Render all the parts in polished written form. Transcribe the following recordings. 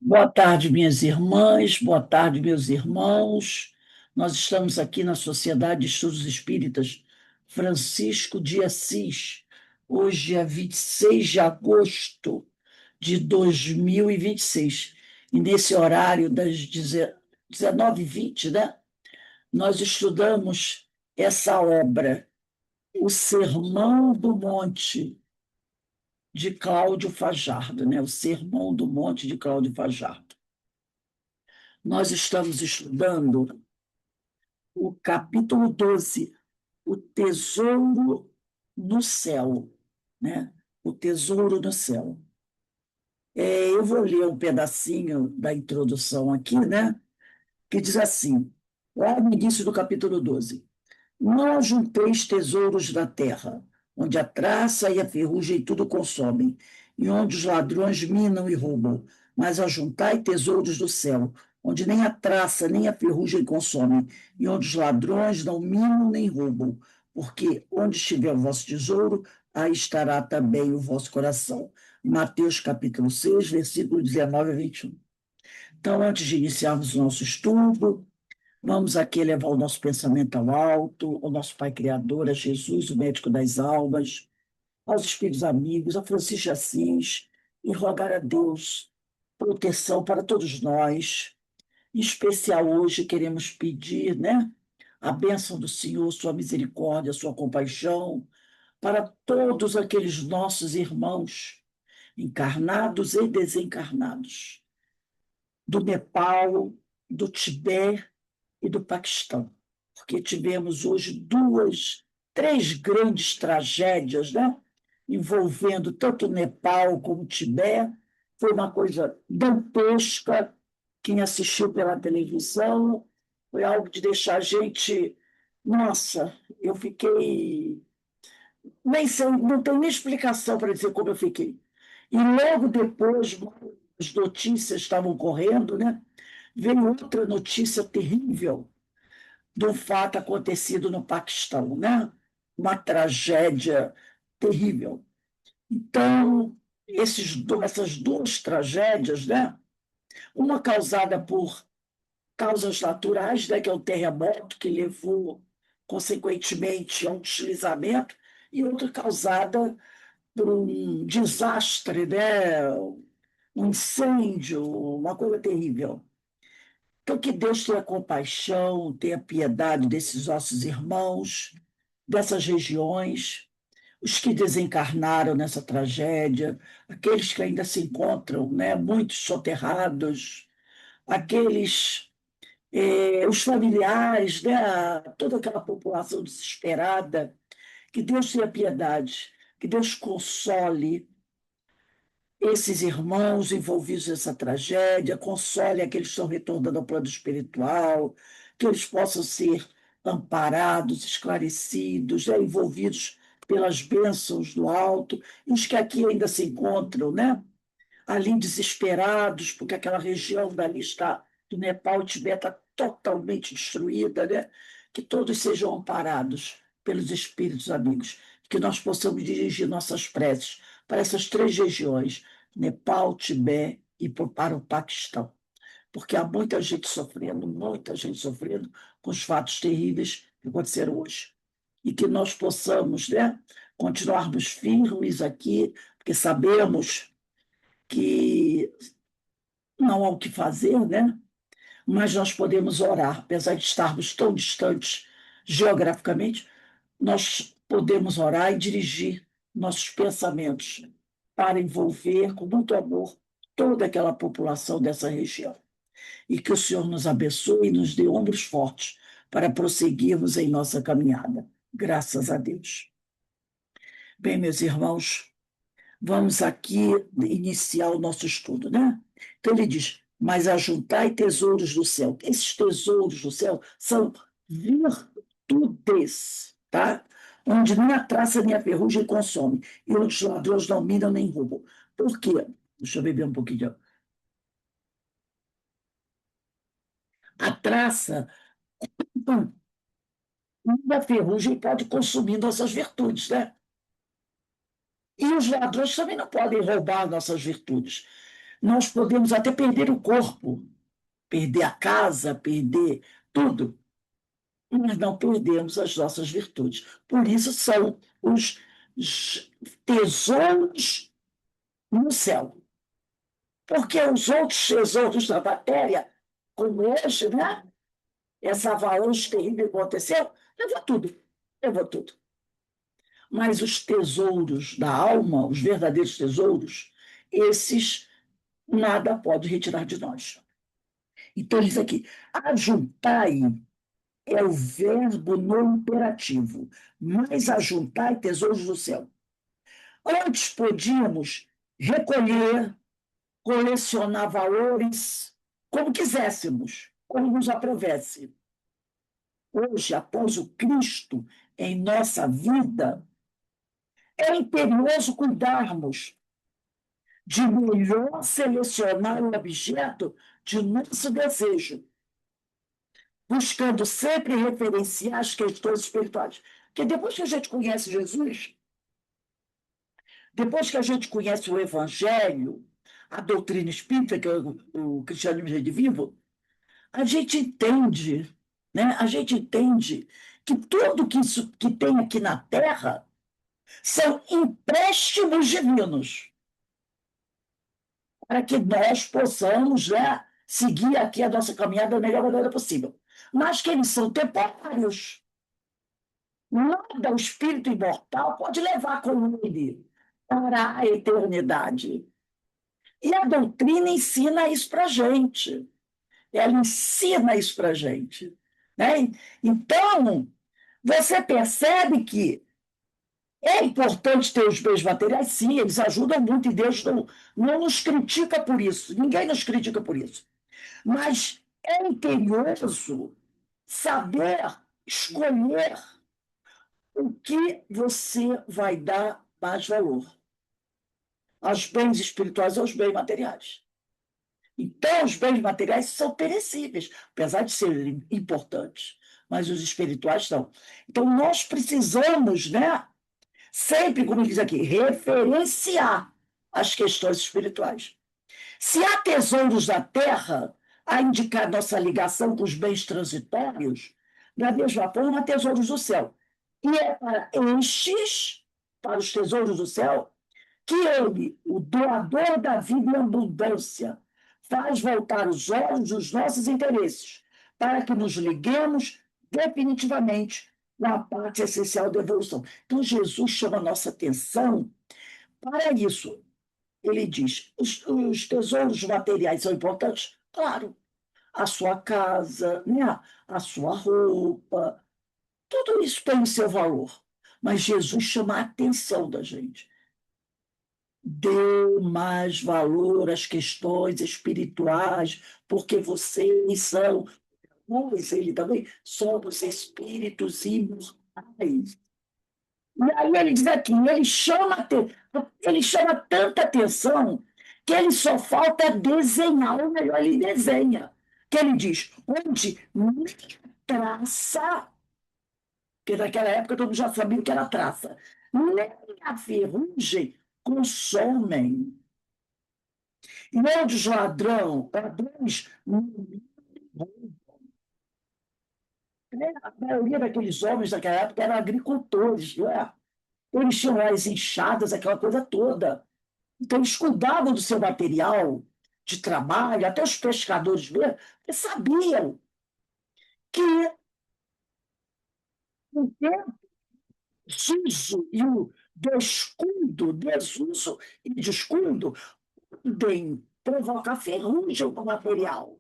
Boa tarde, minhas irmãs, boa tarde, meus irmãos. Nós estamos aqui na Sociedade de Estudos Espíritas Francisco de Assis. Hoje é 26 de agosto de 2026. E nesse horário das 19h20, né, nós estudamos essa obra, O Sermão do Monte, de Cláudio Fajardo, né? O Sermão do Monte de Cláudio Fajardo. Nós estamos estudando o capítulo 12, o tesouro no céu, né? O tesouro no céu. Eu vou ler um pedacinho da introdução aqui, né? Que diz assim, lá no início do capítulo 12: Não ajunteis tesouros na terra, onde a traça e a ferrugem tudo consomem, e onde os ladrões minam e roubam, mas ajuntai tesouros do céu, onde nem a traça nem a ferrugem consomem, e onde os ladrões não minam nem roubam, porque onde estiver o vosso tesouro, aí estará também o vosso coração. Mateus capítulo 6, versículo 19 a 21. Então, antes de iniciarmos o nosso estudo, vamos aqui elevar o nosso pensamento ao alto, ao nosso Pai Criador, a Jesus, o médico das almas, aos espíritos amigos, a Francisco de Assis, e rogar a Deus proteção para todos nós. Em especial hoje queremos pedir, né, a bênção do Senhor, sua misericórdia, sua compaixão, para todos aqueles nossos irmãos, encarnados e desencarnados, do Nepal, do Tibete e do Paquistão, porque tivemos hoje três grandes tragédias, né? Envolvendo tanto o Nepal como o Tibete. Foi uma coisa dantesca. Quem assistiu pela televisão foi algo de deixar a gente. Nossa, eu fiquei. Nem sei, não tenho nem explicação para dizer como eu fiquei. E logo depois, as notícias estavam correndo, né? Veio outra notícia terrível de um fato acontecido no Paquistão, né? Uma tragédia terrível. Então, essas duas tragédias, né? Uma causada por causas naturais, né? Que é o terremoto que levou, consequentemente, a um deslizamento, e outra causada por um desastre, né? Um incêndio, uma coisa terrível. Então, que Deus tenha compaixão, tenha piedade desses nossos irmãos, dessas regiões, os que desencarnaram nessa tragédia, aqueles que ainda se encontram, né, muitos soterrados, aqueles, os familiares, né, toda aquela população desesperada. Que Deus tenha piedade, que Deus console esses irmãos envolvidos nessa tragédia, console aqueles que estão retornando ao plano espiritual, que eles possam ser amparados, esclarecidos, né, envolvidos pelas bênçãos do alto, e os que aqui ainda se encontram, né, ali desesperados, porque aquela região dali está, do Nepal e Tibete, está totalmente destruída, né, que todos sejam amparados pelos espíritos amigos, que nós possamos dirigir nossas preces para essas três regiões, Nepal, Tibete e para o Paquistão, porque há muita gente sofrendo com os fatos terríveis que aconteceram hoje. E que nós possamos, né, continuarmos firmes aqui, porque sabemos que não há o que fazer, né? Mas nós podemos orar, apesar de estarmos tão distantes geograficamente, nós podemos orar e dirigir nossos pensamentos para envolver com muito amor toda aquela população dessa região. E que o Senhor nos abençoe e nos dê ombros fortes para prosseguirmos em nossa caminhada. Graças a Deus. Bem, meus irmãos, vamos aqui iniciar o nosso estudo, né? Então ele diz: mas ajuntai tesouros do céu. Esses tesouros do céu são virtudes, tá? Onde nem a traça nem a ferrugem consome, e onde os ladrões não minam nem roubam. Por quê? Deixa eu beber um pouquinho de água. A traça, a ferrugem pode consumir nossas virtudes, né? E os ladrões também não podem roubar nossas virtudes. Nós podemos até perder o corpo, perder a casa, perder tudo, mas não perdemos as nossas virtudes. Por isso são os tesouros no céu. Porque os outros tesouros da matéria, como hoje, né? Essa avalanche terrível que aconteceu, levou tudo, levou tudo. Mas os tesouros da alma, os verdadeiros tesouros, esses nada pode retirar de nós. Então, ele diz aqui: ajuntai é o verbo no imperativo, mas ajuntai tesouros do céu. Antes podíamos recolher, colecionar valores como quiséssemos, como nos aprovesse. Hoje, após o Cristo em nossa vida, é imperioso cuidarmos de melhor selecionar o objeto de nosso desejo, buscando sempre referenciar as questões espirituais. Porque depois que a gente conhece Jesus, depois que a gente conhece o Evangelho, a doutrina espírita, que é o cristianismo redivivo, a gente entende, né? A gente entende que tudo que, isso, que tem aqui na Terra são empréstimos divinos para que nós possamos, né, seguir aqui a nossa caminhada da melhor maneira possível. Mas que eles são temporários. Nada o espírito imortal pode levar com ele para a eternidade. E a doutrina ensina isso para a gente. Ela ensina isso para a gente. Né? Então, você percebe que é importante ter os bens materiais, sim, eles ajudam muito e Deus não nos critica por isso, ninguém nos critica por isso. Mas é imperioso saber escolher o que você vai dar mais valor, aos bens espirituais ou aos bens materiais. Então, os bens materiais são perecíveis, apesar de serem importantes, mas os espirituais não. Então, nós precisamos, né, sempre, como diz aqui, referenciar as questões espirituais. Se há tesouros da terra a indicar nossa ligação com os bens transitórios, da mesma forma, há tesouros do céu. E é para estes, para os tesouros do céu, que ele, o doador da vida em abundância, faz voltar os olhos dos nossos interesses, para que nos liguemos definitivamente na parte essencial da evolução. Então, Jesus chama a nossa atenção para isso. Ele diz: os tesouros materiais são importantes? Claro. A sua casa, né? A sua roupa, tudo isso tem o seu valor. Mas Jesus chama a atenção da gente. Dê mais valor às questões espirituais, porque vocês são, nós, ele também, somos espíritos imortais. E aí ele diz aqui, ele chama tanta atenção que ele só falta desenhar, ou melhor, ele desenha. Que ele diz, onde nem traça, porque naquela época todo mundo já sabia o que era traça, nem a ferrugem consomem. E onde os ladrões, né? A maioria daqueles homens daquela época eram agricultores, não é? Eles tinham as enxadas, aquela coisa toda. Então, eles cuidavam do seu material de trabalho, até os pescadores mesmo, porque sabiam que o desuso e o desuso e descuido podem provocar ferrugem no material.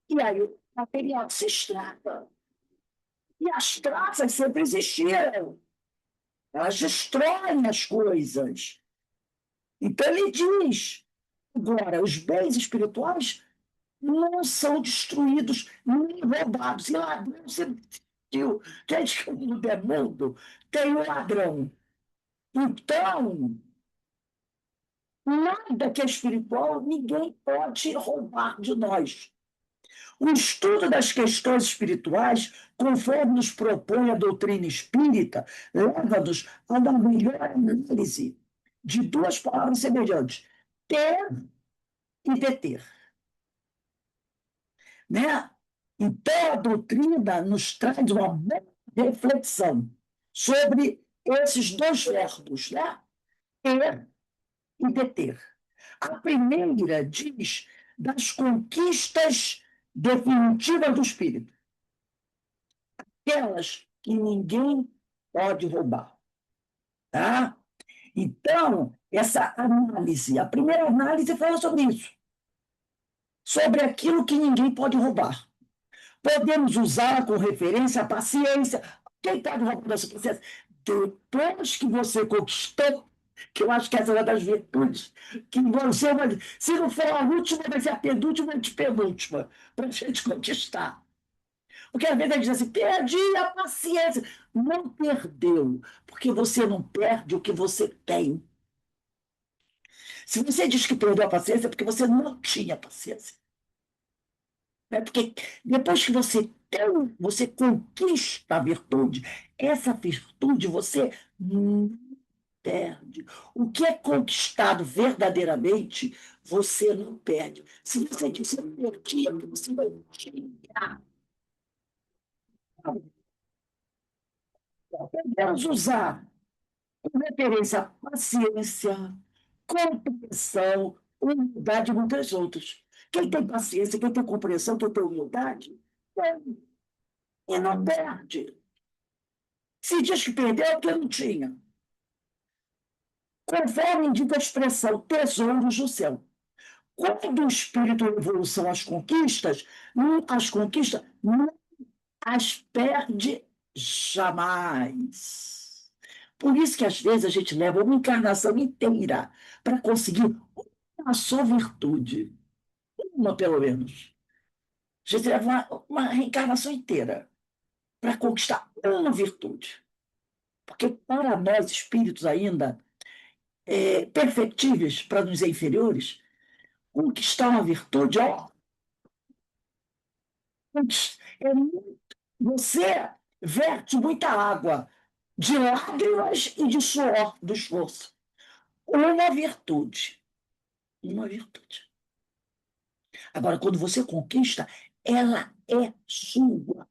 E aí o material se estraga. E as traças sempre existiram. Elas destroem as coisas. Então, ele diz: agora, os bens espirituais não são destruídos nem roubados. E ladrão, você viu, desde que o mundo é mundo, tem o ladrão. Então, nada que é espiritual, ninguém pode roubar de nós. O estudo das questões espirituais, conforme nos propõe a doutrina espírita, leva-nos a uma melhor análise de duas palavras semelhantes: ter e deter, né? Então, a doutrina nos traz uma boa reflexão sobre esses dois verbos, né? Ter e deter. A primeira diz das conquistas definitivas do espírito, aquelas que ninguém pode roubar, tá? Então, essa análise, a primeira análise fala sobre isso, sobre aquilo que ninguém pode roubar. Podemos usar com referência a paciência. Quem pode roubar essa paciência? Depois que você conquistou, que eu acho que essa é uma das virtudes, que você vai, se não for a última, vai ser a penúltima e penúltima, para a gente conquistar. Porque às vezes a gente diz assim, perdi a paciência. Não perdeu, porque você não perde o que você tem. Se você diz que perdeu a paciência, é porque você não tinha paciência. Né? Porque depois que você tem, você conquista a virtude, essa virtude você não perde. O que é conquistado verdadeiramente, você não perde. Se você diz que você perdia, você não tinha. Podemos usar com referência à paciência, compreensão, humildade e muitas outras. Quem tem paciência, quem tem compreensão, quem tem humildade, tem, e não perde. Se diz que perdeu, é porque não tinha. Conforme indica a expressão tesouros do céu. Quando o espírito em evolução as conquistas não as perde jamais. Por isso que às vezes a gente leva uma encarnação inteira para conseguir uma só virtude, uma pelo menos. A gente leva uma reencarnação inteira para conquistar uma virtude. Porque para nós espíritos ainda perfectíveis, para nos dizer inferiores, conquistar uma virtude, ó, é você verte muita água de lágrimas e de suor do esforço. Uma virtude. Uma virtude. Agora, quando você conquista, ela é sua.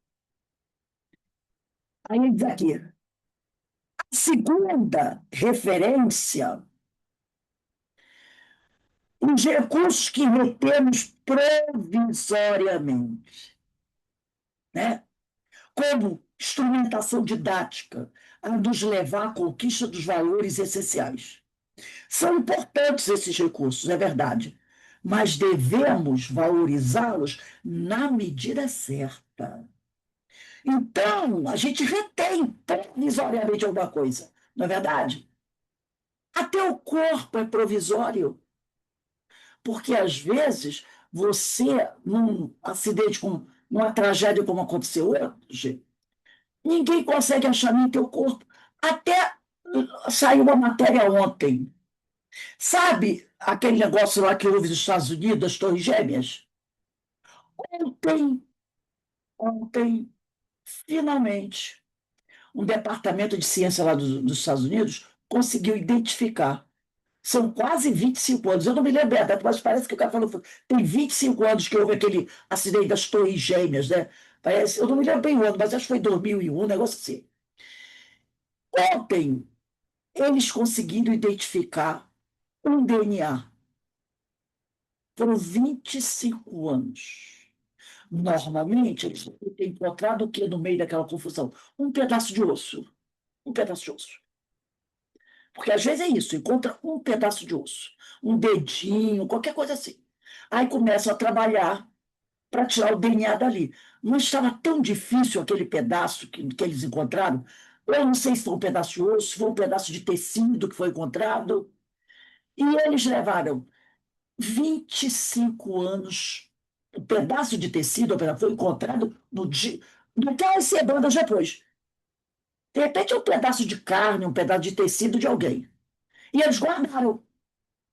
Aí diz aqui, a segunda referência, os recursos que retemos provisoriamente, né? Como instrumentação didática, a nos levar à conquista dos valores essenciais. São importantes esses recursos, é verdade, mas devemos valorizá-los na medida certa. Então, a gente retém provisoriamente alguma coisa, não é verdade? Até o corpo é provisório, porque às vezes você, num acidente, numa tragédia como aconteceu hoje, ninguém consegue achar nem teu corpo. Até saiu uma matéria ontem. Sabe aquele negócio lá que houve nos Estados Unidos, das Torres Gêmeas? Ontem, ontem, finalmente, um departamento de ciência lá dos Estados Unidos conseguiu identificar. São quase 25 anos. Eu não me lembro, mas parece que o cara falou. Tem 25 anos que houve aquele acidente das Torres Gêmeas, né? Parece, eu não me lembro bem o ano, mas acho que foi 2001, um negócio assim. Ontem, eles conseguiram identificar um DNA. Foram 25 anos. Normalmente, eles têm encontrado o que no meio daquela confusão? Um pedaço de osso. Um pedaço de osso. Porque às vezes é isso, encontra um pedaço de osso, um dedinho, qualquer coisa assim. Aí começam a trabalhar para tirar o DNA dali. Mas estava tão difícil aquele pedaço que eles encontraram. Eu não sei se foi um pedaço de osso, se foi um pedaço de tecido que foi encontrado. E eles levaram 25 anos. O pedaço de tecido foi encontrado no dia. No que as semanas depois. De repente, é um pedaço de carne, um pedaço de tecido de alguém. E eles guardaram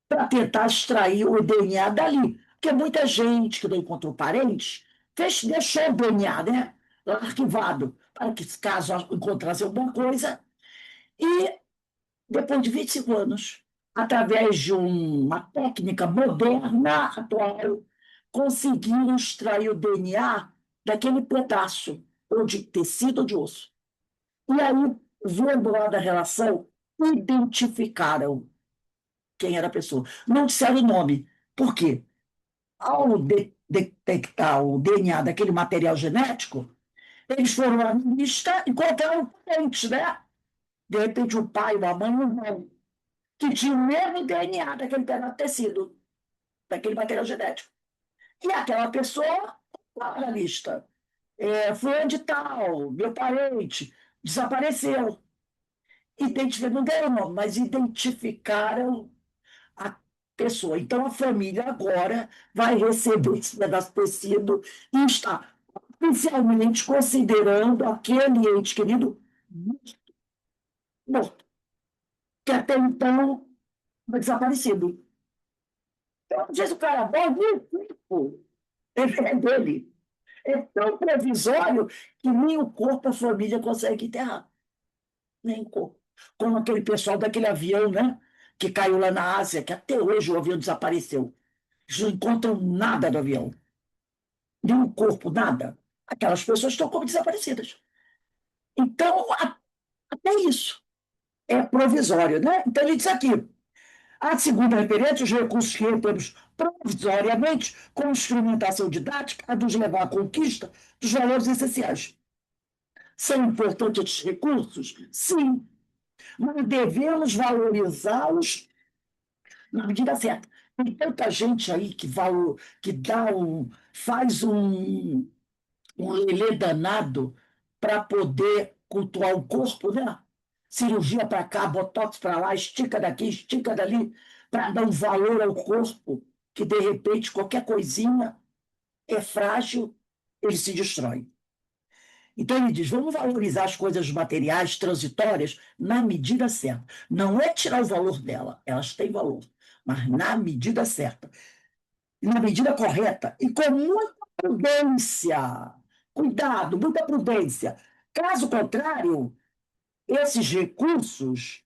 para tentar extrair o DNA dali. Porque muita gente que não encontrou parentes deixou o DNA, né, lá arquivado, para que, caso encontrasse alguma coisa. E depois de 25 anos, através de uma técnica moderna, atual, conseguiram extrair o DNA daquele pedaço, ou de tecido ou de osso. E aí, vendo lá da relação, identificaram quem era a pessoa. Não disseram o nome. Por quê? Ao detectar o DNA daquele material genético, eles foram lá na lista e encontraram parentes, né? De repente, o pai, uma mãe, um irmão, que tinham o mesmo DNA daquele pedaço de tecido, daquele material genético. E aquela pessoa estava na lista. Fulano de tal, meu parente, desapareceu. Não deram nome, mas identificaram a pessoa. Então, a família agora vai receber esse pedaço de tecido e está oficialmente considerando aquele ente querido morto, que até então foi desaparecido. Então, diz o cara, bom, é dele. É tão provisório que nem o corpo a família consegue enterrar. Nem o corpo. Como aquele pessoal daquele avião, né? Que caiu lá na Ásia, que até hoje o avião desapareceu. Eles não encontram nada do avião. Nenhum corpo, nada. Aquelas pessoas estão como desaparecidas. Então, até isso é provisório, né? Então, ele diz aqui, a segunda referência, os recursos que temos provisoriamente como instrumentação didática a nos levar à conquista dos valores essenciais. São importantes esses recursos? Sim, mas devemos valorizá-los na medida certa. Tem tanta gente aí que faz um lelê danado para poder cultuar o corpo, né? Cirurgia para cá, botox para lá, estica daqui, estica dali, para dar um valor ao corpo, que de repente qualquer coisinha é frágil, ele se destrói. Então ele diz: vamos valorizar as coisas materiais transitórias na medida certa. Não é tirar o valor dela, elas têm valor, mas na medida certa, na medida correta e com muita prudência. Cuidado, muita prudência. Caso contrário, esses recursos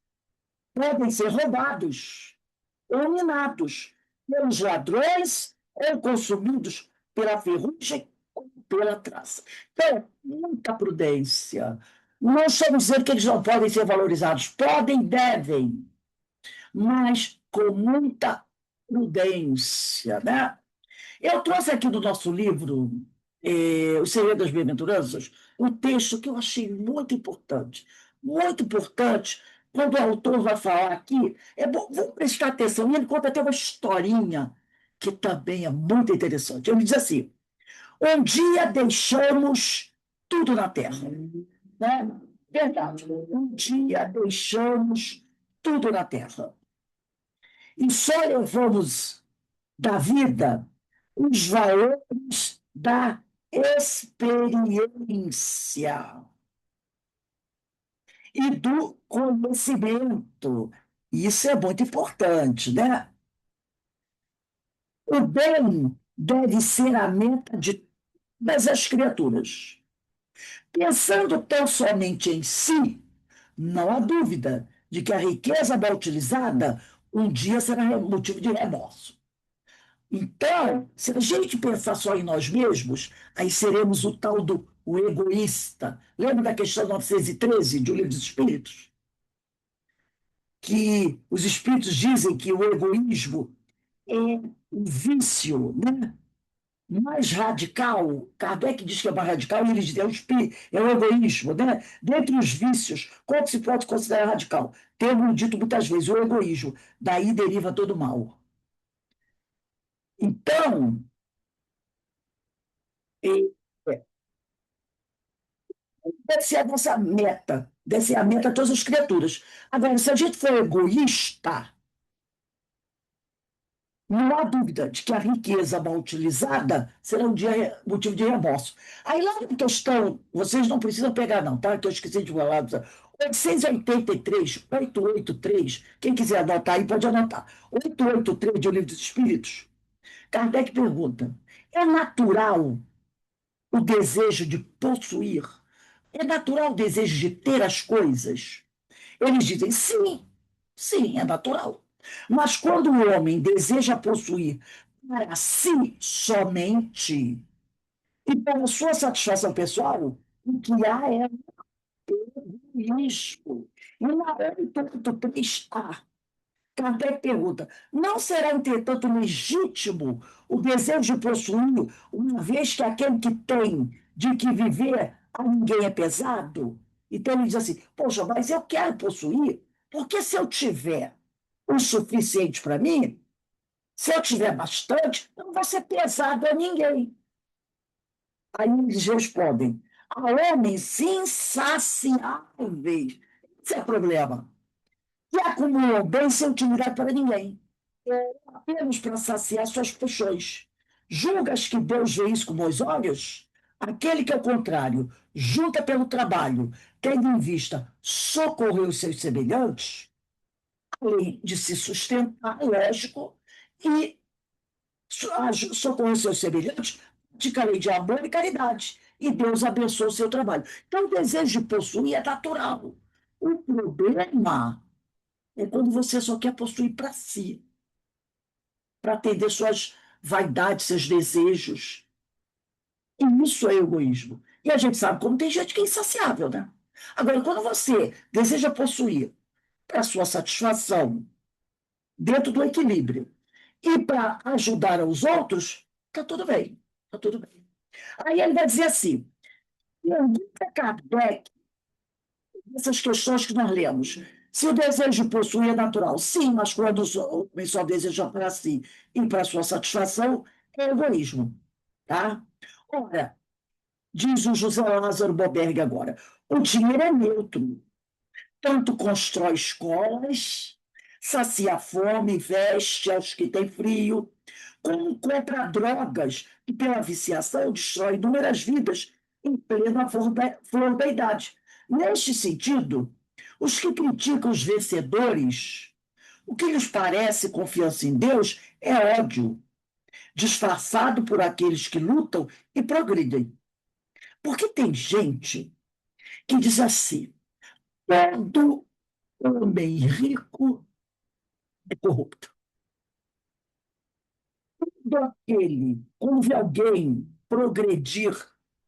podem ser roubados ou minados pelos ladrões ou consumidos pela ferrugem ou pela traça. Então, muita prudência. Não estamos dizendo que eles não podem ser valorizados. Podem, devem, mas com muita prudência, né? Eu trouxe aqui do nosso livro, O Segredo das Bem-aventuranças, um texto que eu achei muito importante, quando o autor vai falar aqui, é bom, vamos prestar atenção, e ele conta até uma historinha que também é muito interessante. Ele diz assim: um dia deixamos tudo na terra, né? Verdade. Um dia deixamos tudo na terra e só levamos da vida os valores da experiência e do conhecimento. Isso é muito importante, né? O bem deve ser a meta de todas as criaturas. Pensando tão somente em si, não há dúvida de que a riqueza mal utilizada um dia será motivo de remorso. Então, se a gente pensar só em nós mesmos, aí seremos o tal do o egoísta. Lembra da questão 913 de O Livro dos Espíritos? Que os espíritos dizem que o egoísmo é o vício, né? Mais radical. Kardec diz que é mais radical, e ele diz que é o egoísmo, né? Dentre os vícios, qual se pode considerar radical? Temos dito muitas vezes, o egoísmo. Daí deriva todo o mal. Então, é, deve ser a nossa meta, deve ser a meta de todas as criaturas. Agora, se a gente for egoísta, não há dúvida de que a riqueza mal utilizada será um dia motivo de remorso. Aí lá na questão, vocês não precisam pegar não, tá? Que eu esqueci de falar. 883, quem quiser anotar aí pode anotar. 883 de O Livro dos Espíritos, Kardec pergunta: é natural o desejo de possuir? É natural o desejo de ter as coisas? Eles dizem sim, sim, é natural. Mas quando o homem deseja possuir para si somente e para sua satisfação pessoal, o que há é egoísmo. E na 8.3a, Kardec pergunta: não será, entretanto, legítimo o desejo de possuir, uma vez que aquele que tem de que viver a ninguém é pesado? Então ele diz assim: poxa, mas eu quero possuir, porque se eu tiver o suficiente para mim, se eu tiver bastante, eu não vou ser pesado a ninguém. Aí eles respondem: há homens insaciáveis. Esse é o problema. Que acumulam bem sem utilidade para ninguém. Apenas para saciar suas paixões. Julgas que Deus vê isso com bons olhos? Aquele que, ao contrário, junta pelo trabalho, tendo em vista socorrer os seus semelhantes, além de se sustentar, lógico, e socorrer os seus semelhantes, pratica a lei de amor e caridade. E Deus abençoa o seu trabalho. Então, o desejo de possuir é natural. O problema é quando você só quer possuir para si, para atender suas vaidades, seus desejos. E isso é egoísmo. E a gente sabe como tem gente que é insaciável, né? Agora, quando você deseja possuir para sua satisfação, dentro do equilíbrio, e para ajudar aos outros, está tudo bem. Está tudo bem. Aí ele vai dizer assim: pergunta Kardec essas questões que nós lemos. Se o desejo de possuir é natural, sim, mas quando o homem só deseja para si e para sua satisfação, é egoísmo. Tá? Ora, diz o José Lázaro Boberg agora, o dinheiro é neutro. Tanto constrói escolas, sacia a fome, veste aos que têm frio, como compra drogas que, pela viciação, destrói inúmeras vidas em plena flor da idade. Neste sentido, os que criticam os vencedores, o que lhes parece confiança em Deus é ódio, disfarçado por aqueles que lutam e progridem. Porque tem gente que diz assim: todo homem rico é corrupto. Todo aquele, quando vê alguém progredir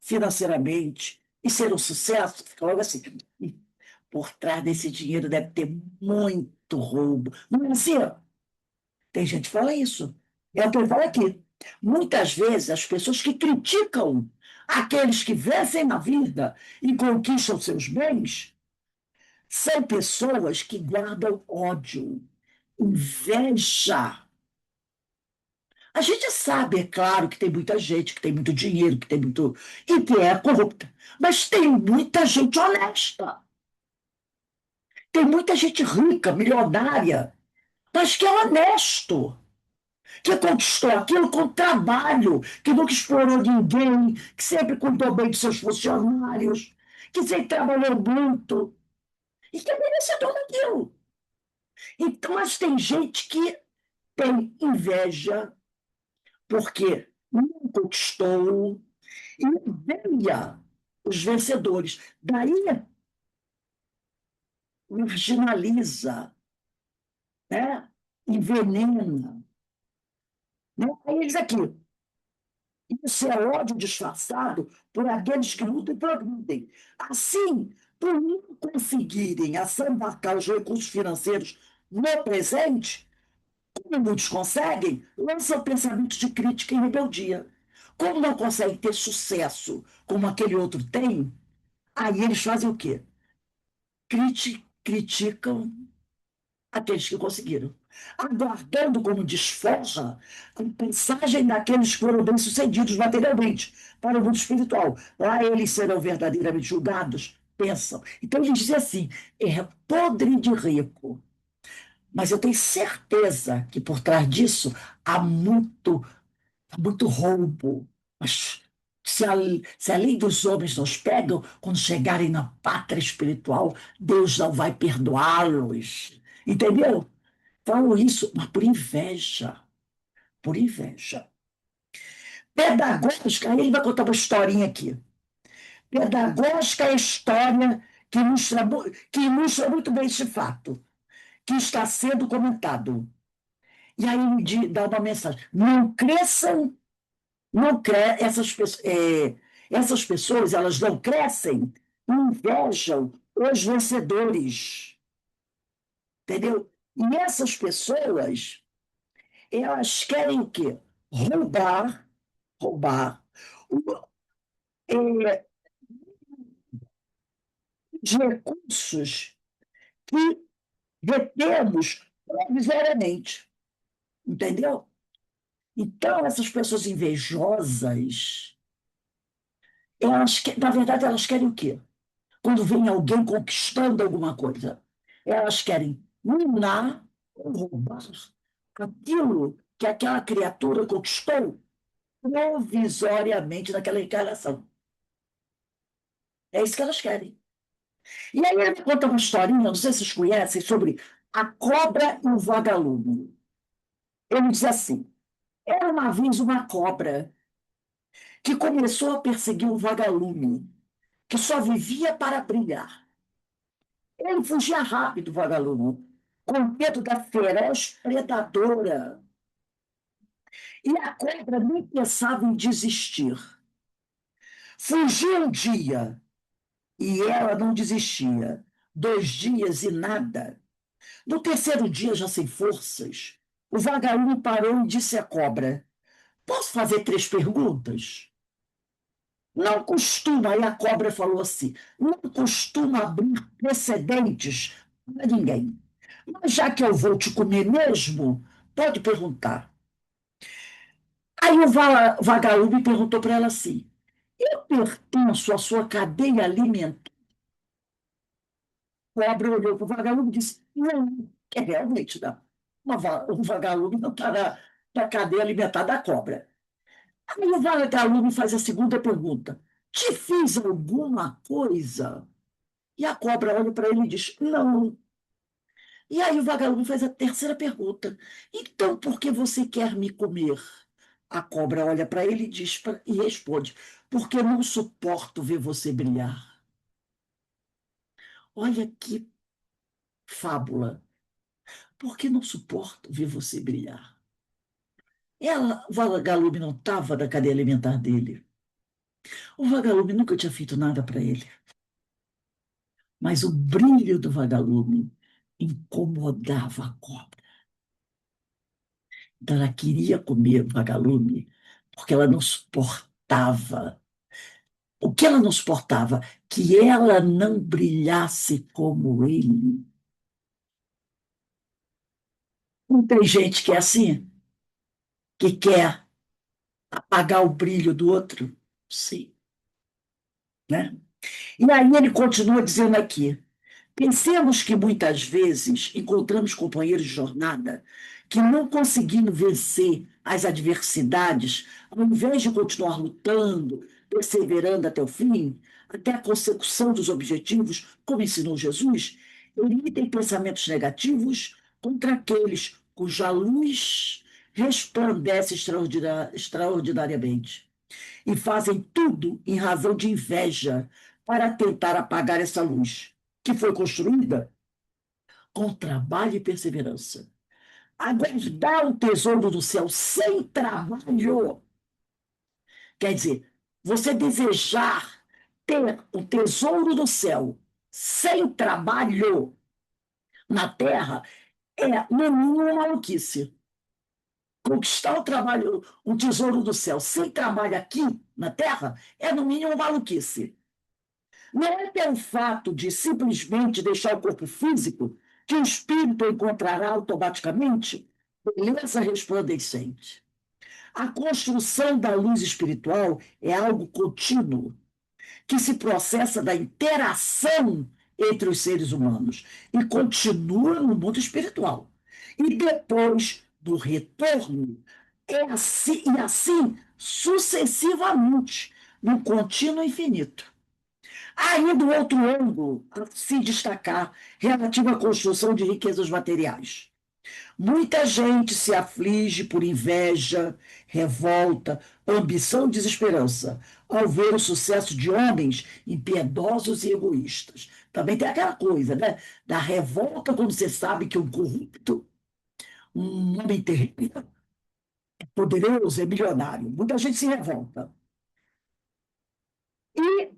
financeiramente e ser um sucesso, fica logo assim: por trás desse dinheiro deve ter muito roubo. Não é assim? Tem gente que fala isso. É o que ele fala aqui. Muitas vezes as pessoas que criticam aqueles que vencem na vida e conquistam seus bens são pessoas que guardam ódio, inveja. A gente sabe, é claro, que tem muita gente que tem muito dinheiro, que tem muito. E que é corrupta. Mas tem muita gente honesta. Tem muita gente rica, milionária, mas que é honesto, que conquistou aquilo com trabalho, que nunca explorou ninguém, que sempre cuidou bem de seus funcionários, que sempre trabalhou muito e que é merecedor daquilo. Então, mas tem gente que tem inveja porque não conquistou e odeia os vencedores. Daí marginaliza, né? Envenena. Né? Aí eles aqui, isso é ódio disfarçado por aqueles que lutam e progridem. Assim, por não conseguirem assambarcar os recursos financeiros no presente, como muitos conseguem, lançam pensamentos de crítica e rebeldia. Como não conseguem ter sucesso como aquele outro tem, aí eles fazem o quê? Criticam aqueles que conseguiram, aguardando como desforra a passagem daqueles que foram bem-sucedidos materialmente para o mundo espiritual. Lá eles serão verdadeiramente julgados, pensam. Então ele diz assim: é podre de rico. Mas eu tenho certeza que por trás disso há muito roubo. Mas se a lei dos homens nos pegam, quando chegarem na pátria espiritual, Deus não vai perdoá-los. Entendeu? Falo isso, mas por inveja. Por inveja. Pedagógica, aí ele vai contar uma historinha aqui. Pedagógica é a história que ilustra muito bem esse fato. que está sendo comentado. E aí ele dá uma mensagem: não cresçam, não cre essas pessoas, elas não crescem, invejam os vencedores, entendeu? E essas pessoas, elas querem o quê? Roubar o- é, os recursos que detemos provisoriamente, entendeu? Então, essas pessoas invejosas, na verdade, elas querem o quê? Quando vem alguém conquistando alguma coisa, elas querem minar ou roubar aquilo que aquela criatura conquistou provisoriamente naquela encarnação. É isso que elas querem. E aí ele me conta uma historinha, não sei se vocês conhecem, sobre a cobra e o vagalume. Ele diz assim: era uma vez uma cobra que começou a perseguir um vagalume que só vivia para brilhar. Ele fugia rápido, vagalume, com medo da feroz predadora. E a cobra nem pensava em desistir. Fugiu um dia e ela não desistia. 2 dias e nada. No terceiro dia, já sem forças, o vagalume parou e disse à cobra: posso fazer 3 perguntas? Não costuma, aí a cobra falou assim, não costuma abrir precedentes para ninguém. Mas já que eu vou te comer mesmo, pode perguntar. Aí o vagalume perguntou para ela assim: eu pertenço à sua cadeia alimentar? A cobra olhou para o vagalume e disse: não, é realmente não. Um vagalume não está na cadeia alimentar da cobra. Aí o vagalume faz a segunda pergunta: te fiz alguma coisa? E a cobra olha para ele e diz: não. E aí o vagalume faz a terceira pergunta: então por que você quer me comer? A cobra olha para ele e responde: porque não suporto ver você brilhar. Olha que fábula. Porque não suporto ver você brilhar. O vagalume não estava na cadeia alimentar dele. O vagalume nunca tinha feito nada para ele. Mas o brilho do vagalume incomodava a cobra. Então ela queria comer o vagalume porque ela não suportava. O que ela não suportava? Que ela não brilhasse como ele. Não tem gente que é assim, que quer apagar o brilho do outro? Sim, né? E aí ele continua dizendo aqui: pensemos que muitas vezes encontramos companheiros de jornada que, não conseguindo vencer as adversidades, ao invés de continuar lutando, perseverando até o fim, até a consecução dos objetivos, como ensinou Jesus, emitem pensamentos negativos contra aqueles cuja luz resplandece extraordinariamente e fazem tudo em razão de inveja para tentar apagar essa luz, que foi construída com trabalho e perseverança. Aguardar o tesouro do céu sem trabalho, quer dizer, você desejar ter o tesouro do céu sem trabalho na terra é, no mínimo, maluquice. Conquistar o tesouro do céu sem trabalho aqui na terra é, no mínimo, maluquice. Não é pelo fato de simplesmente deixar o corpo físico que o espírito encontrará automaticamente beleza resplandecente. A construção da luz espiritual é algo contínuo, que se processa da interação entre os seres humanos e continua no mundo espiritual. E depois do retorno, e assim sucessivamente, num contínuo infinito. Ainda um outro ângulo a se destacar relativo à construção de riquezas materiais. Muita gente se aflige por inveja, revolta, ambição e desesperança ao ver o sucesso de homens impiedosos e egoístas. Também tem aquela coisa, né? Da revolta quando você sabe que um corrupto, um homem terrível, é poderoso, é milionário. Muita gente se revolta. E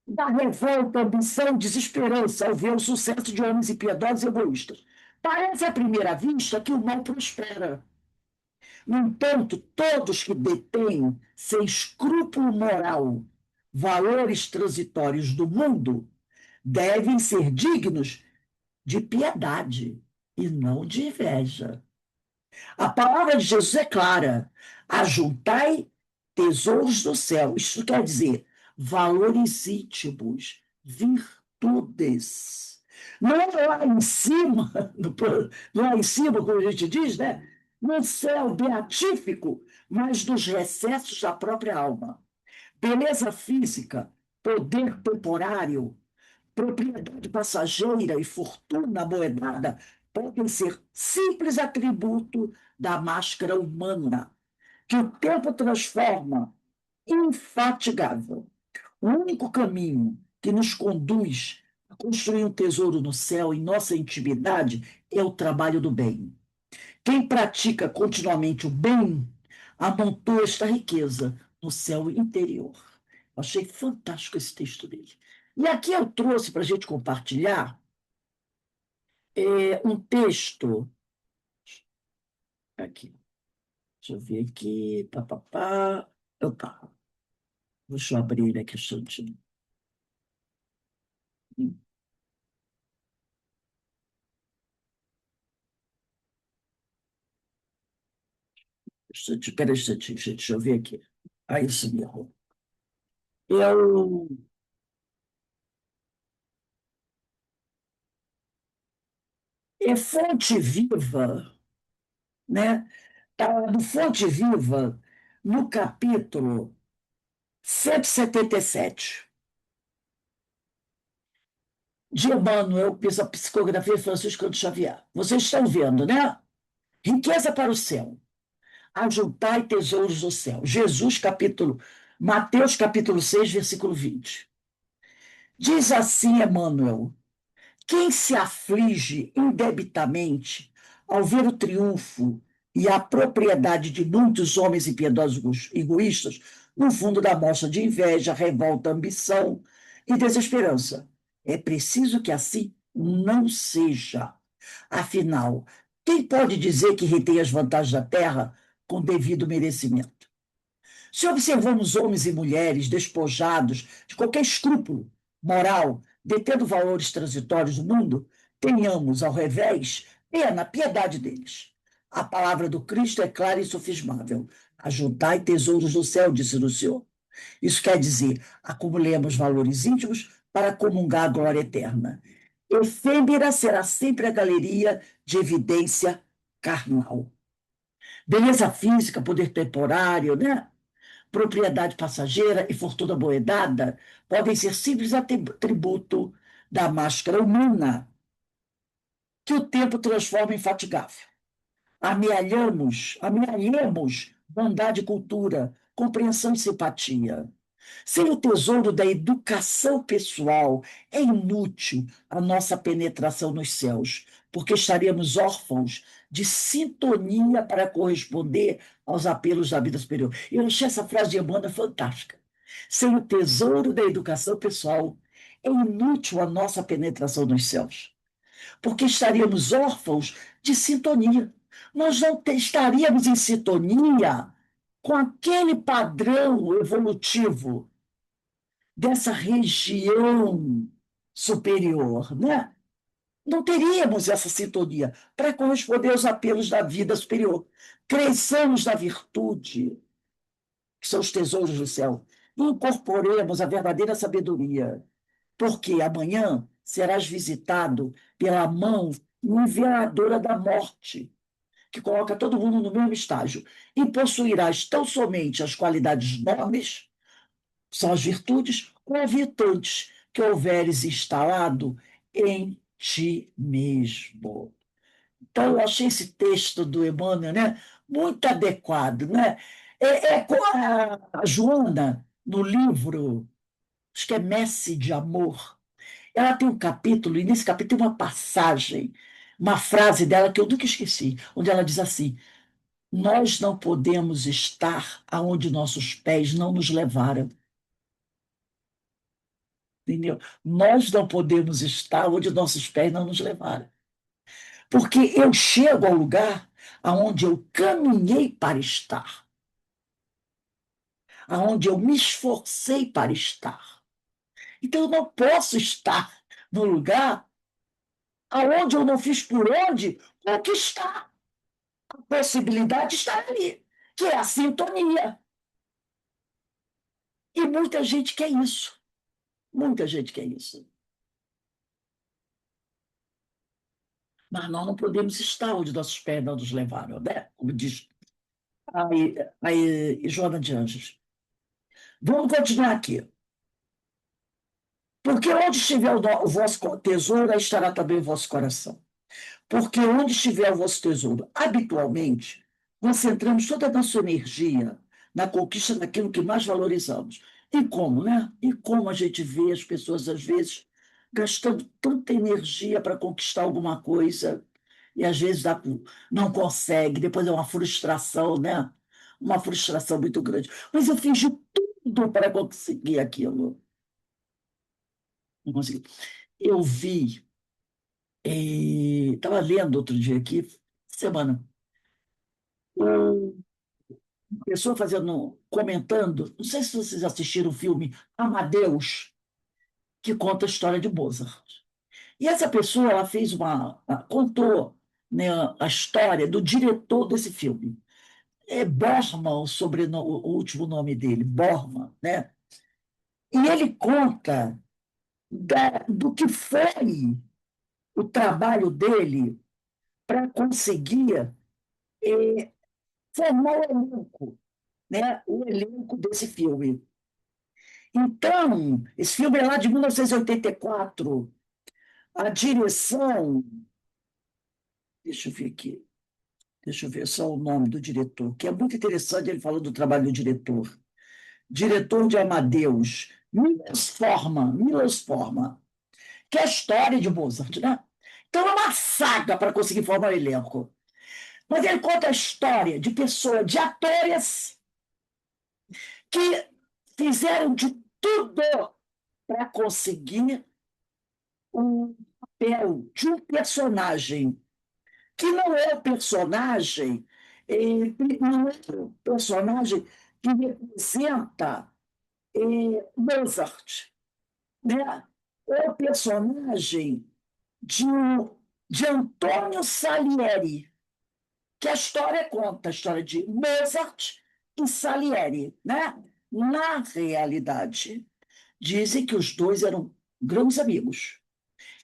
da revolta, ambição, desesperança ao ver o sucesso de homens impiedosos e egoístas. Parece à primeira vista que o mal prospera. No entanto, todos que detêm, sem escrúpulo moral, valores transitórios do mundo, devem ser dignos de piedade e não de inveja. A palavra de Jesus é clara: ajuntai tesouros do céu. Isso quer dizer valores íntimos, virtudes. Não é lá em cima, lá em cima, como a gente diz, né? No céu beatífico, mas nos recessos da própria alma. Beleza física, poder temporário, propriedade passageira e fortuna amoedada podem ser simples atributo da máscara humana, que o tempo transforma infatigável. O único caminho que nos conduz a construir um tesouro no céu em nossa intimidade é o trabalho do bem. Quem pratica continuamente o bem amontoa esta riqueza no céu interior. Achei fantástico esse texto dele. E aqui eu trouxe para a gente compartilhar um texto. Aqui, deixa eu ver aqui. Pá, pá, pá. Opa, deixa eu abrir ele aqui um instantinho. Espera um instantinho, gente, deixa eu ver aqui. Ah, isso mesmo. Eu, é Fonte Viva, né? Tá no Fonte Viva, no capítulo 177 de Emmanuel, a psicografia de Francisco de Xavier. Vocês estão vendo, né? Riqueza para o céu. Ajuntai tesouros do céu. Mateus capítulo 6 versículo 20. Diz assim Emmanuel: quem se aflige indebitamente ao ver o triunfo e a propriedade de muitos homens impiedosos egoístas, no fundo da mostra de inveja, revolta, ambição e desesperança. É preciso que assim não seja. Afinal, quem pode dizer que retém as vantagens da terra com devido merecimento? Se observamos homens e mulheres despojados de qualquer escrúpulo moral, detendo valores transitórios do mundo, tenhamos, ao revés, pena, piedade deles. A palavra do Cristo é clara e insofismável. Ajuntai tesouros do céu, disse o Senhor. Isso quer dizer, acumulemos valores íntimos para comungar a glória eterna. Efêmera será sempre a galeria de evidência carnal. Beleza física, poder temporário, né? Propriedade passageira e fortuna boedada podem ser simples atributo da máscara humana que o tempo transforma em fatigável. Amealhamos bondade e cultura, compreensão e simpatia. Sem o tesouro da educação pessoal, é inútil a nossa penetração nos céus, porque estaríamos órfãos de sintonia para corresponder aos apelos da vida superior. Eu achei essa frase de Emmanuel fantástica. Sem o tesouro da educação pessoal, é inútil a nossa penetração nos céus, porque estaríamos órfãos de sintonia. Nós não estaríamos em sintonia com aquele padrão evolutivo dessa região superior, né? Não teríamos essa sintonia para corresponder aos apelos da vida superior. Cresçamos na virtude, que são os tesouros do céu, e incorporemos a verdadeira sabedoria, porque amanhã serás visitado pela mão enviadora da morte, que coloca todo mundo no mesmo estágio, e possuirás tão somente as qualidades nobres, são as virtudes convitantes que houveres instalado em ti mesmo. Então, eu achei esse texto do Emmanuel, né, muito adequado. Né? Com a Joana, no livro, acho que é Messe de Amor, Ela tem um capítulo, e nesse capítulo tem uma passagem, uma frase dela que eu nunca esqueci, onde ela diz assim: nós não podemos estar aonde nossos pés não nos levaram. Entendeu? Nós não podemos estar onde nossos pés não nos levaram. Porque eu chego ao lugar aonde eu caminhei para estar, aonde eu me esforcei para estar. Então eu não posso estar no lugar aonde eu não fiz por onde conquistar. A possibilidade está ali, que é a sintonia. E muita gente quer isso. Muita gente quer isso. Mas nós não podemos estar onde nossos pés não nos levaram, né? Como diz aí Joana de Anjos. Vamos continuar aqui. Porque onde estiver o vosso tesouro, aí estará também o vosso coração. Porque onde estiver o vosso tesouro, habitualmente, concentramos toda a nossa energia na conquista daquilo que mais valorizamos. E como, né? E como a gente vê as pessoas, às vezes, gastando tanta energia para conquistar alguma coisa, e às vezes não consegue, depois é uma frustração, né? Uma frustração muito grande. Mas eu fiz de tudo para conseguir aquilo. Não consegui. Eu vi, estava lendo outro dia aqui, semana, uma pessoa fazendo, comentando, não sei se vocês assistiram o filme Amadeus, que conta a história de Mozart. E essa pessoa, ela fez contou, né, a história do diretor desse filme. É Borman o último nome dele, Borman, né? E ele conta do que foi o trabalho dele para conseguir formar o elenco, né? O elenco desse filme. Então, esse filme é lá de 1984. A direção, deixa eu ver aqui, deixa eu ver só o nome do diretor, que é muito interessante ele falando do trabalho do diretor. Diretor de Amadeus, Milos Forman, que é a história de Mozart, né? Então é uma saga para conseguir formar o elenco. Mas ele conta a história de pessoas, de atores que fizeram de tudo para conseguir um papel de um personagem que não é o personagem, não é o personagem que representa Mozart, né? É o personagem de, de Antônio Salieri, que a história conta, a história de Mozart e Salieri, né? Na realidade, dizem que os dois eram grandes amigos,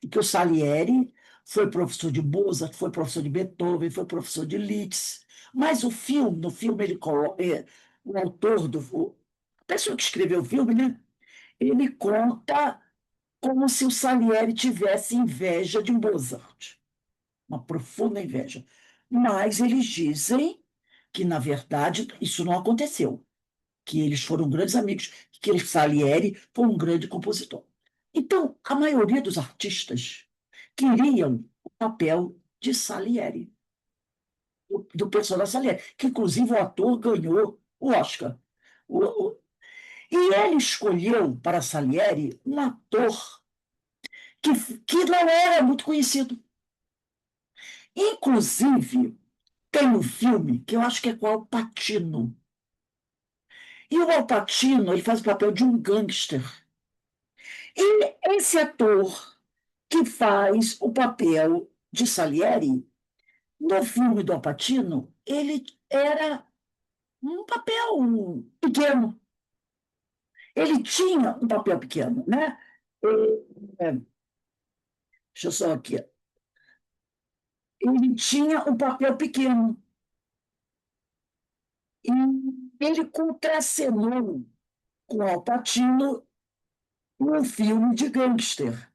e que o Salieri foi professor de Mozart, foi professor de Beethoven, foi professor de Liszt. Mas no filme ele coloca, o autor a pessoa que escreveu o filme, né? Ele conta como se o Salieri tivesse inveja de Mozart, uma profunda inveja. Mas eles dizem que, na verdade, isso não aconteceu, que eles foram grandes amigos, que Salieri foi um grande compositor. Então, a maioria dos artistas queriam o papel de Salieri, do personagem Salieri, que inclusive o ator ganhou o Oscar. O- o- e ele escolheu para Salieri um ator que, que não era muito conhecido. Inclusive, tem um filme que eu acho que é com o Al Pacino. E o Al Pacino, ele faz o papel de um gangster. E esse ator que faz o papel de Salieri, no filme do Al Pacino, ele era um papel pequeno. Ele tinha um papel pequeno, né? Deixa eu só aqui. Ele tinha um papel pequeno. E ele contracenou com Al Pacino num filme de gangster.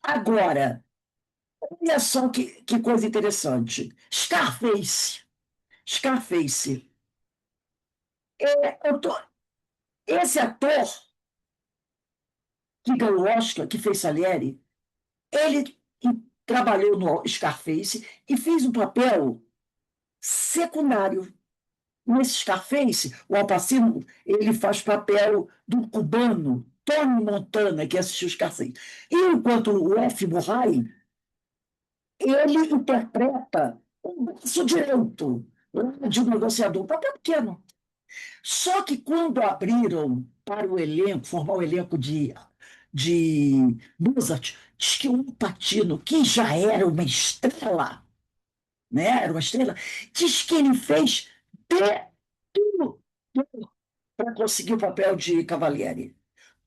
Agora, olha só que coisa interessante. Scarface. Esse ator que ganhou o Oscar, que fez Salieri, Ele trabalhou no Scarface e fez um papel secundário. Nesse Scarface, o Al Pacino, ele faz papel do cubano Tony Montana, que assistiu Scarface. E enquanto o F. Murray, ele interpreta um braço direito de um negociador, um papel pequeno. Só que quando abriram para o elenco, formar o elenco de Mozart, diz que o Al Pacino, que já era uma estrela, né? Era uma estrela, diz que ele fez de tudo para conseguir o papel de Cavalieri.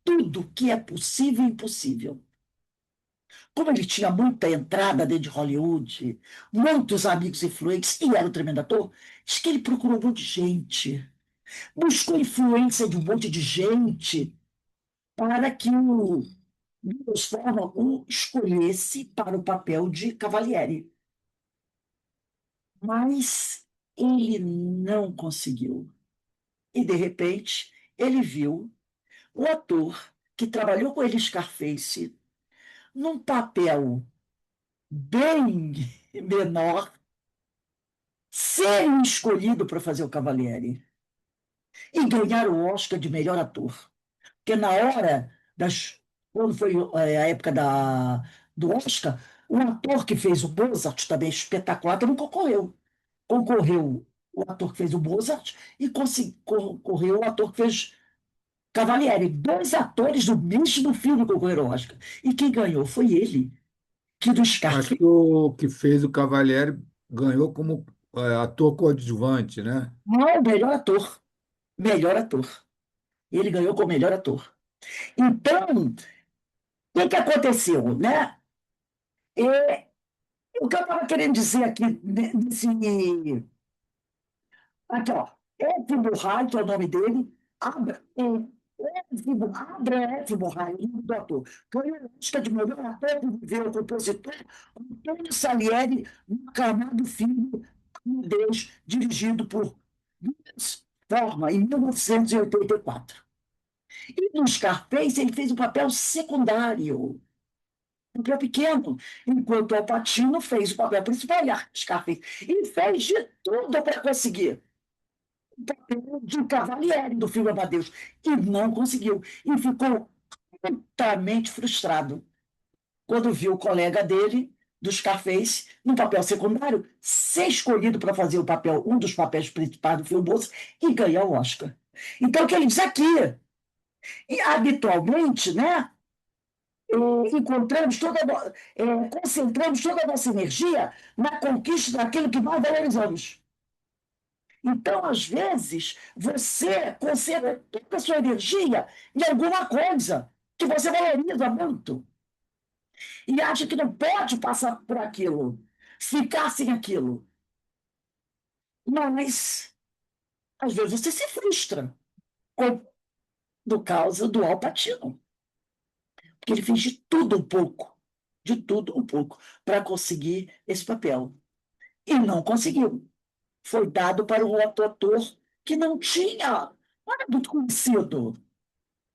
Tudo que é possível e impossível. Como ele tinha muita entrada dentro de Hollywood, muitos amigos influentes, e era um tremendo ator, diz que ele procurou um monte de gente, buscou influência de um monte de gente para que o Milos Forman o escolhesse para o papel de Cavalieri. Mas ele não conseguiu. E, de repente, ele viu o ator que trabalhou com ele em Scarface num papel bem menor, ser escolhido para fazer o Cavalieri e ganhar o Oscar de melhor ator. Porque na hora das. Quando foi a época do Oscar, o ator que fez o Mozart, também espetacular, também concorreu. Concorreu o ator que fez o Mozart e concorreu o ator que fez Cavalieri. Dois atores do mesmo filme concorreram ao Oscar. E quem ganhou foi ele, que do Acho Scarface. que o que fez o Cavalieri ganhou como ator coadjuvante, né? Não, melhor ator. Melhor ator. Ele ganhou como melhor ator. Então, o que que aconteceu, né? É, o que eu estava querendo dizer aqui, nesse, aqui, ó, F. Murray, que é o nome dele, Abra F. Murray, o nome do ator. Ganhou a Oscar de melhor ator que viveu o compositor Antônio Salieri, no Camado Filho, de Deus, dirigido por Luiz Forma, em 1984. E no Scarface ele fez um papel secundário, um papel pequeno, enquanto o Al Pacino fez o papel principal, Scarface, e fez de tudo para conseguir o papel de Cavalieri do filme Amadeus, e não conseguiu, e ficou altamente frustrado quando viu o colega dele, do Scarface, no papel secundário, ser escolhido para fazer o papel, um dos papéis principais do filme Moça, e ganhar o Oscar. Então, o que ele diz aqui, e habitualmente, né, encontramos concentramos toda a nossa energia na conquista daquilo que nós valorizamos. Então, às vezes, você concentra toda a sua energia em alguma coisa que você valoriza muito e acha que não pode passar por aquilo, ficar sem aquilo. Mas, às vezes, você se frustra, como no caso do Al Pacino, porque ele fez de tudo um pouco, para conseguir esse papel. E não conseguiu. Foi dado para um outro ator que não era muito conhecido,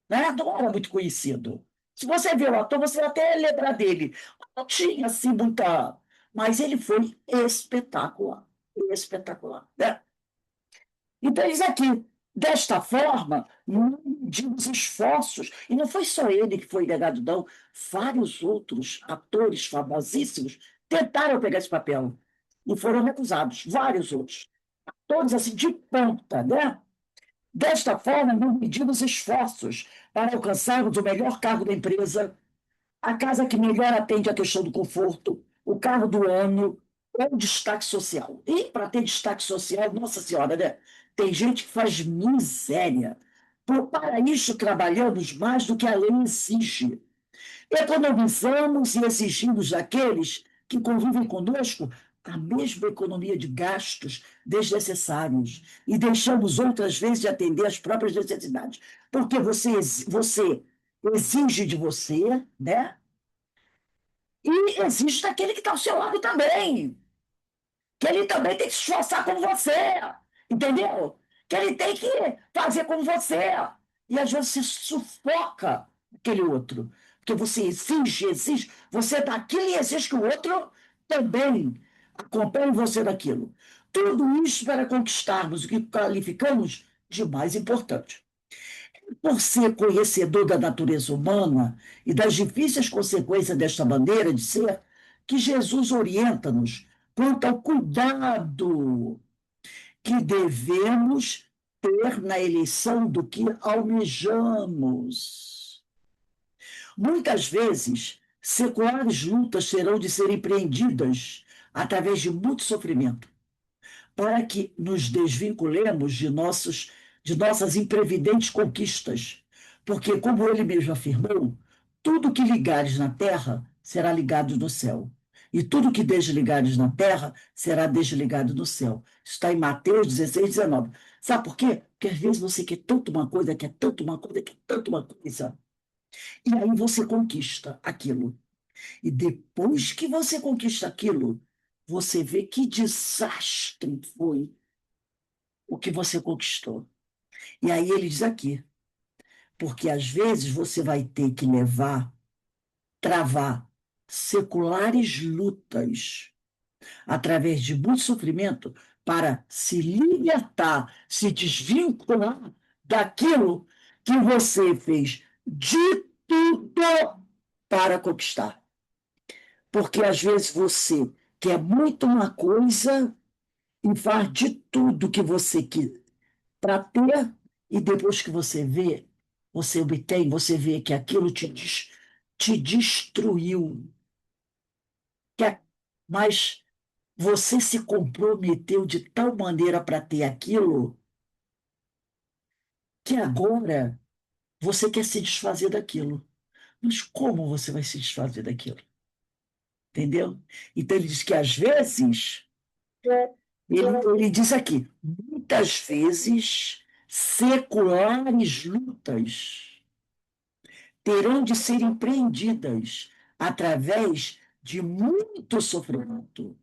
né? Não era muito conhecido. Se você vê o ator, você vai até lembrar dele. Não tinha assim muita. Mas ele foi espetacular. Espetacular. Né? Então, eles aqui, desta forma, não medimos esforços. E não foi só ele que foi negado, não. Vários outros atores famosíssimos tentaram pegar esse papel e foram recusados. Vários outros. Todos assim, de ponta, né? Desta forma, não medimos esforços para alcançarmos o melhor cargo da empresa, a casa que melhor atende à questão do conforto, o carro do ano ou destaque social. E para ter destaque social, nossa senhora, né? Tem gente que faz miséria. Para isso, trabalhamos mais do que a lei exige. Economizamos e exigimos daqueles que convivem conosco a mesma economia de gastos desnecessários e deixamos outras vezes de atender às próprias necessidades. Porque você exige de você, né? E exige daquele que está ao seu lado também. Que ele também tem que se esforçar como você. Entendeu? Que ele tem que fazer como você. E às vezes se sufoca aquele outro. porque você exige, você dá aquilo e exige que o outro também acompanhe você naquilo. Tudo isso para conquistarmos o que qualificamos de mais importante. Por ser conhecedor da natureza humana e das difíceis consequências desta maneira de ser, que Jesus orienta-nos quanto ao cuidado que devemos ter na eleição do que almejamos. Muitas vezes, seculares lutas terão de ser empreendidas através de muito sofrimento, para que nos desvinculemos de nossas imprevidentes conquistas, porque, como ele mesmo afirmou, tudo que ligares na terra será ligado no céu, e tudo que desligares na terra será desligado no céu. Isso está em Mateus 16, 19. Sabe por quê? Porque às vezes você quer tanto uma coisa, quer tanto uma coisa, quer tanto uma coisa, e aí você conquista aquilo. E depois que você conquista aquilo, você vê que desastre foi o que você conquistou. E aí ele diz aqui, porque às vezes você vai ter que travar seculares lutas através de muito sofrimento para se libertar, se desvincular daquilo que você fez de tudo para conquistar. Porque às vezes você quer muito uma coisa e faz de tudo que você quer para ter, e depois que você vê, você obtém, você vê que aquilo te destruiu. Mas você se comprometeu de tal maneira para ter aquilo que agora você quer se desfazer daquilo. Mas como você vai se desfazer daquilo? Entendeu? Então ele diz que às vezes, ele diz aqui, muitas vezes seculares lutas terão de ser empreendidas através de muito sofrimento,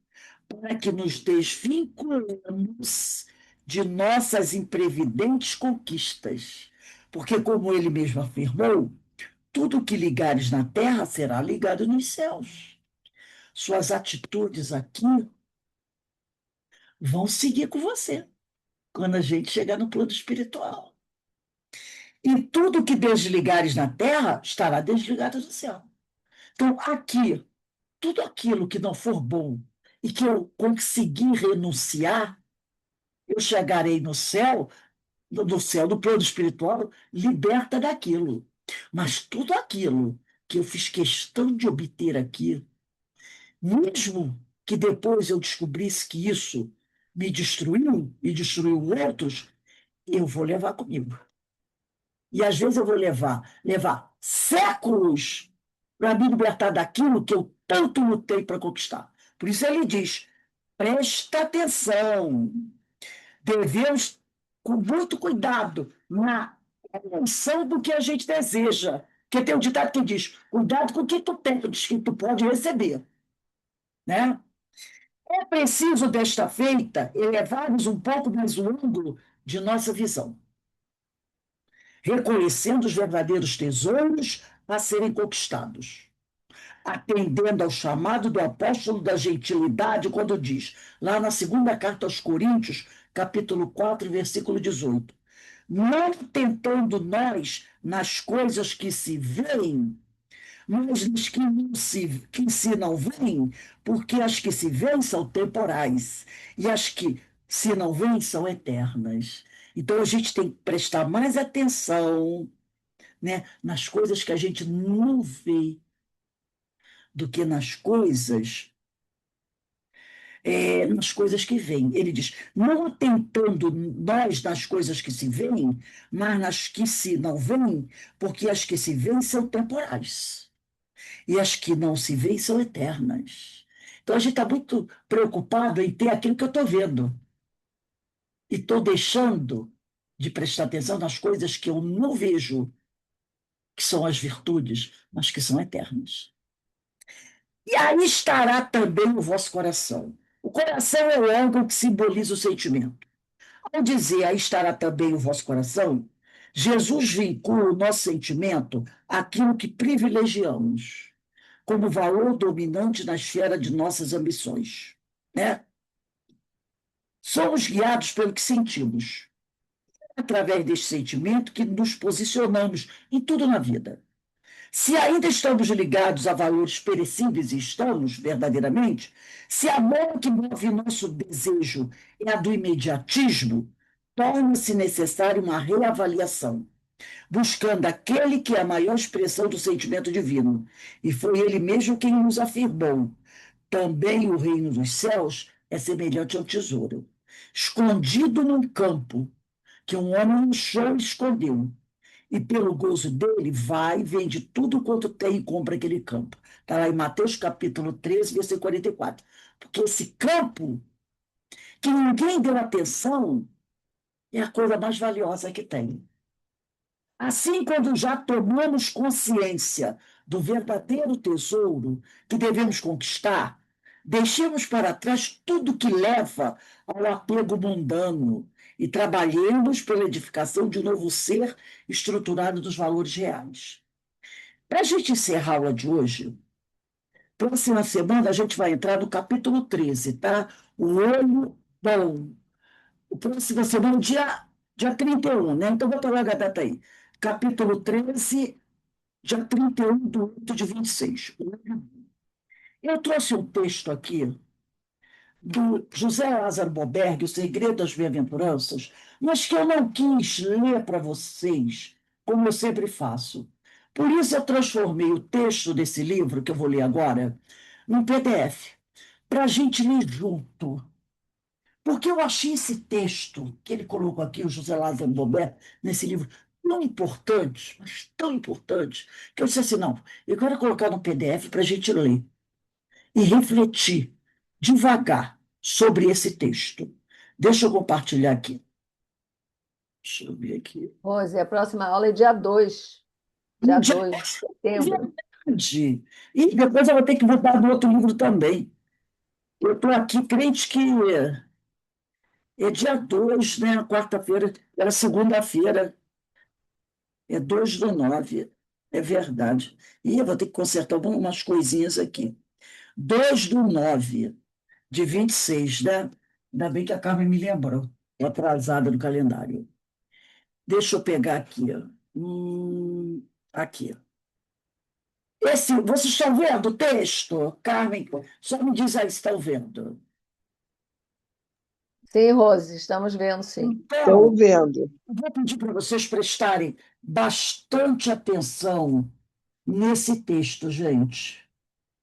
para que nos desvinculemos de nossas imprevidentes conquistas. Porque, como ele mesmo afirmou, tudo que ligares na terra será ligado nos céus. Suas atitudes aqui vão seguir com você quando a gente chegar no plano espiritual. E tudo que desligares na terra estará desligado no céu. Então, aqui, tudo aquilo que não for bom e que eu conseguir renunciar, eu chegarei no céu, do plano espiritual, liberta daquilo. Mas tudo aquilo que eu fiz questão de obter aqui, mesmo que depois eu descobrisse que isso me destruiu e destruiu outros, eu vou levar comigo. E às vezes eu vou levar séculos para me libertar daquilo que eu tanto lutei para conquistar. Por isso ele diz: presta atenção, devemos, com muito cuidado, na eleição do que a gente deseja. Porque tem um ditado que diz: cuidado com o que tu pedes, que tu pode receber. Né? É preciso, desta feita, elevarmos um pouco mais o ângulo de nossa visão, reconhecendo os verdadeiros tesouros a serem conquistados, atendendo ao chamado do apóstolo da gentilidade, quando diz, lá na segunda carta aos Coríntios, capítulo 4, versículo 18: não tentando nós nas coisas que se veem, mas nas que se não veem, porque as que se veem são temporais, e as que se não veem são eternas. Então a gente tem que prestar mais atenção, né, nas coisas que a gente não vê do que nas coisas que vêm. Ele diz, não atentando nós nas coisas que se veem, mas nas que se não veem, porque as que se veem são temporais, e as que não se veem são eternas. Então a gente está muito preocupado em ter aquilo que eu estou vendo, e estou deixando de prestar atenção nas coisas que eu não vejo, que são as virtudes, mas que são eternas. E aí estará também o vosso coração. O coração é o órgão que simboliza o sentimento. Ao dizer aí estará também o vosso coração, Jesus vincula o nosso sentimento àquilo que privilegiamos, como valor dominante na esfera de nossas ambições, né? Somos guiados pelo que sentimos. É através deste sentimento que nos posicionamos em tudo na vida. Se ainda estamos ligados a valores perecíveis, e estamos verdadeiramente, se a mão que move nosso desejo é a do imediatismo, torna-se necessária uma reavaliação, buscando aquele que é a maior expressão do sentimento divino. E foi ele mesmo quem nos afirmou: também o reino dos céus é semelhante ao tesouro, escondido num campo, que um homem no chão escondeu. E pelo gozo dele, vai, vende tudo quanto tem e compra aquele campo. Está lá em Mateus capítulo 13, versículo 44. Porque esse campo, que ninguém deu atenção, é a coisa mais valiosa que tem. Assim, quando já tomamos consciência do verdadeiro tesouro que devemos conquistar, deixemos para trás tudo que leva ao apego mundano e trabalhemos pela edificação de um novo ser estruturado dos valores reais. Para a gente encerrar a aula de hoje, próxima semana a gente vai entrar no capítulo 13, tá? O olho bom. O próxima semana, dia 31, né? Então, vou pegar a data aí. Capítulo 13, dia 31/8/26. Eu trouxe um texto aqui do José Lázaro Boberg, O Segredo das Bem-aventuranças, mas que eu não quis ler para vocês, como eu sempre faço. Por isso, eu transformei o texto desse livro, que eu vou ler agora, num PDF, para a gente ler junto. Porque eu achei esse texto que ele colocou aqui, o José Lázaro Boberg, nesse livro, tão importante, mas tão importante, que eu disse assim: não, eu quero colocar no PDF para a gente ler e refletir devagar sobre esse texto. Deixa eu compartilhar aqui. Deixa eu ver aqui. Rose, a próxima aula é dia 2, dia 2 de setembro. Verdade. E depois eu vou ter que botar no outro livro também. Eu estou aqui crente que é dia 2, né? Quarta-feira, era segunda-feira, é 2/9. É verdade. E eu vou ter que consertar algumas coisinhas aqui. 2/9/26, né? Ainda bem que a Carmen me lembrou. É atrasada no calendário. Deixa eu pegar aqui. Ó. Aqui. Vocês estão vendo o texto? Carmen, só me diz aí se estão vendo. Sim, Rose, estamos vendo, sim. Então, Estou vendo. eu vou pedir para vocês prestarem bastante atenção nesse texto, gente.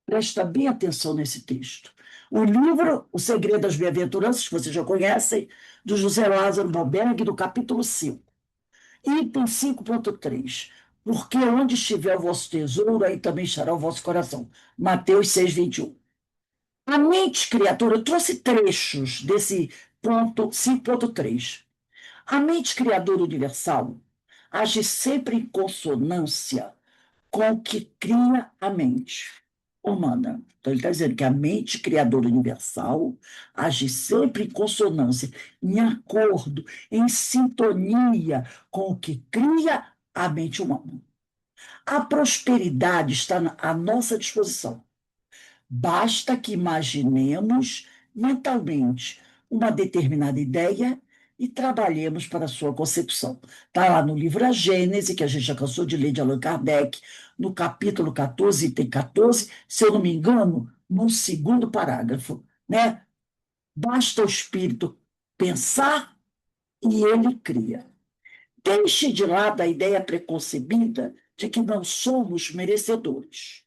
Presta bem atenção nesse texto. O livro O Segredo das Bem-aventuranças, que vocês já conhecem, do José Lázaro Boberg, do capítulo 5. Item 5.3. Porque onde estiver o vosso tesouro, aí também estará o vosso coração. Mateus 6:21. A mente criadora, eu trouxe trechos desse ponto 5.3. A mente criadora universal age sempre em consonância com o que cria a mente humana. Então, ele está dizendo que a mente criadora universal age sempre em consonância, em acordo, em sintonia com o que cria a mente humana. A prosperidade está à nossa disposição. Basta que imaginemos mentalmente uma determinada ideia e trabalhemos para a sua concepção. Está lá no livro A Gênese, que a gente já cansou de ler, de Allan Kardec, no capítulo 14, item 14, se eu não me engano, no segundo parágrafo, né? Basta o espírito pensar e ele cria. Deixe de lado a ideia preconcebida de que não somos merecedores.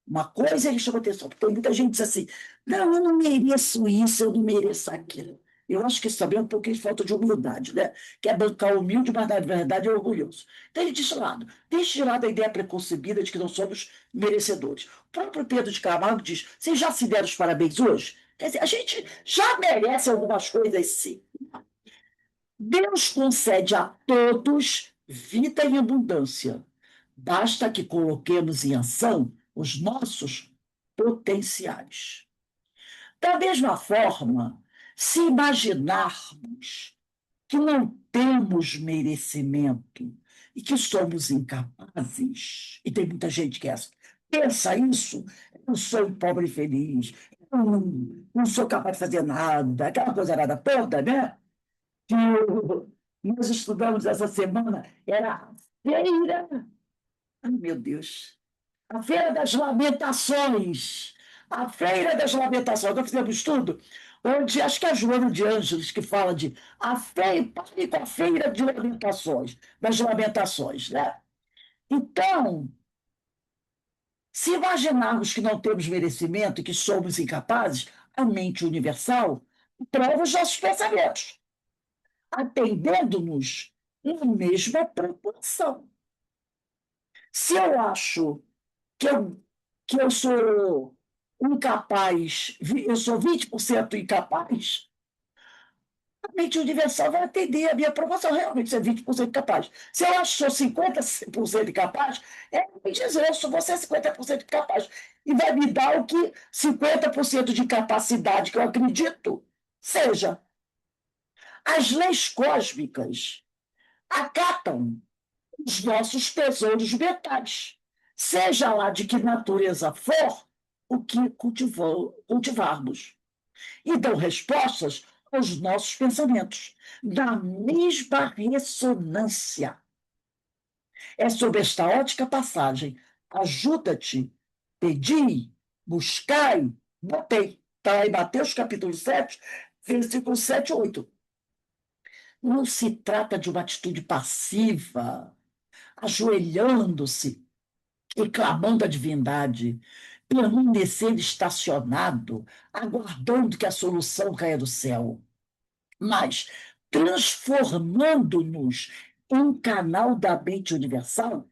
Uma coisa ele chama atenção, porque tem muita gente que diz assim: não, eu não mereço isso, eu não mereço aquilo. Eu acho que isso também é um pouquinho de falta de humildade, né? Quer bancar humilde, mas na verdade é orgulhoso. Então ele diz lado, deixe de lado a ideia preconcebida de que não somos merecedores. O próprio Pedro de Camargo diz: vocês já se deram os parabéns hoje? Quer dizer, a gente já merece algumas coisas, sim. Deus concede a todos vida em abundância. Basta que coloquemos em ação os nossos potenciais. Da mesma forma, se imaginarmos que não temos merecimento e que somos incapazes, e tem muita gente que pensa isso, eu sou um pobre feliz, eu não sou capaz de fazer nada, aquela coisa nada toda, né? Que nós estudamos essa semana, era a feira, ai meu Deus, a Feira das Lamentações. A Feira das Lamentações. Nós fizemos um estudo onde acho que é a Joana de Ângeles que fala de a feira, pare com a Feira de Lamentações, das Lamentações, né? Então, se imaginarmos que não temos merecimento e que somos incapazes, a mente universal prova os nossos pensamentos, atendendo-nos na mesma proporção. Se eu acho que eu sou incapaz, eu sou 20% incapaz, a mente universal vai atender a minha proporção, realmente ser 20% capaz. Se eu acho que sou 50% incapaz, me dizer, você é 50% incapaz. E vai me dar o que 50% de capacidade que eu acredito seja. As leis cósmicas acatam os nossos tesouros mentais, seja lá de que natureza for o que cultivarmos, e dão respostas aos nossos pensamentos, na mesma ressonância. É sob esta ótica passagem, ajuda-te, pedi, buscai, botei. Está em Mateus capítulo 7, versículos 7 e 8. Não se trata de uma atitude passiva, ajoelhando-se e clamando a divindade, permanecendo estacionado, aguardando que a solução caia do céu, mas transformando-nos em canal da mente universal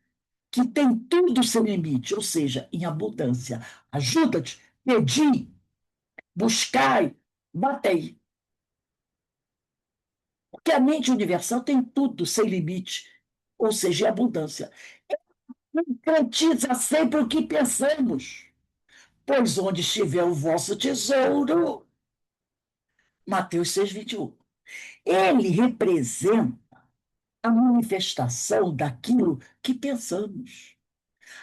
que tem tudo sem limite, ou seja, em abundância. Ajuda-te, pedi, buscai, batei. Porque a mente universal tem tudo sem limite, ou seja, em abundância. Concretiza sempre o que pensamos, pois onde estiver o vosso tesouro, Mateus 6,21. Ele representa a manifestação daquilo que pensamos.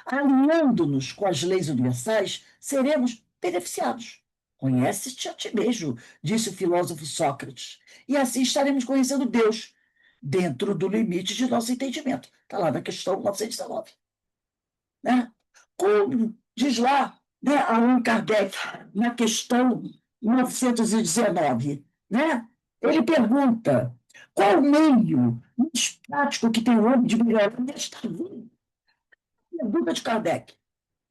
Alinhando-nos com as leis universais, seremos beneficiados. Conhece-te a ti mesmo, disse o filósofo Sócrates, e assim estaremos conhecendo Deus, dentro do limite de nosso entendimento. Está lá na questão 919. Né? Como diz lá, né, Allan Kardec, na questão 919, né? Ele pergunta: qual o meio mais prático que tem o homem de melhorar nesta vida? Pergunta de Kardec,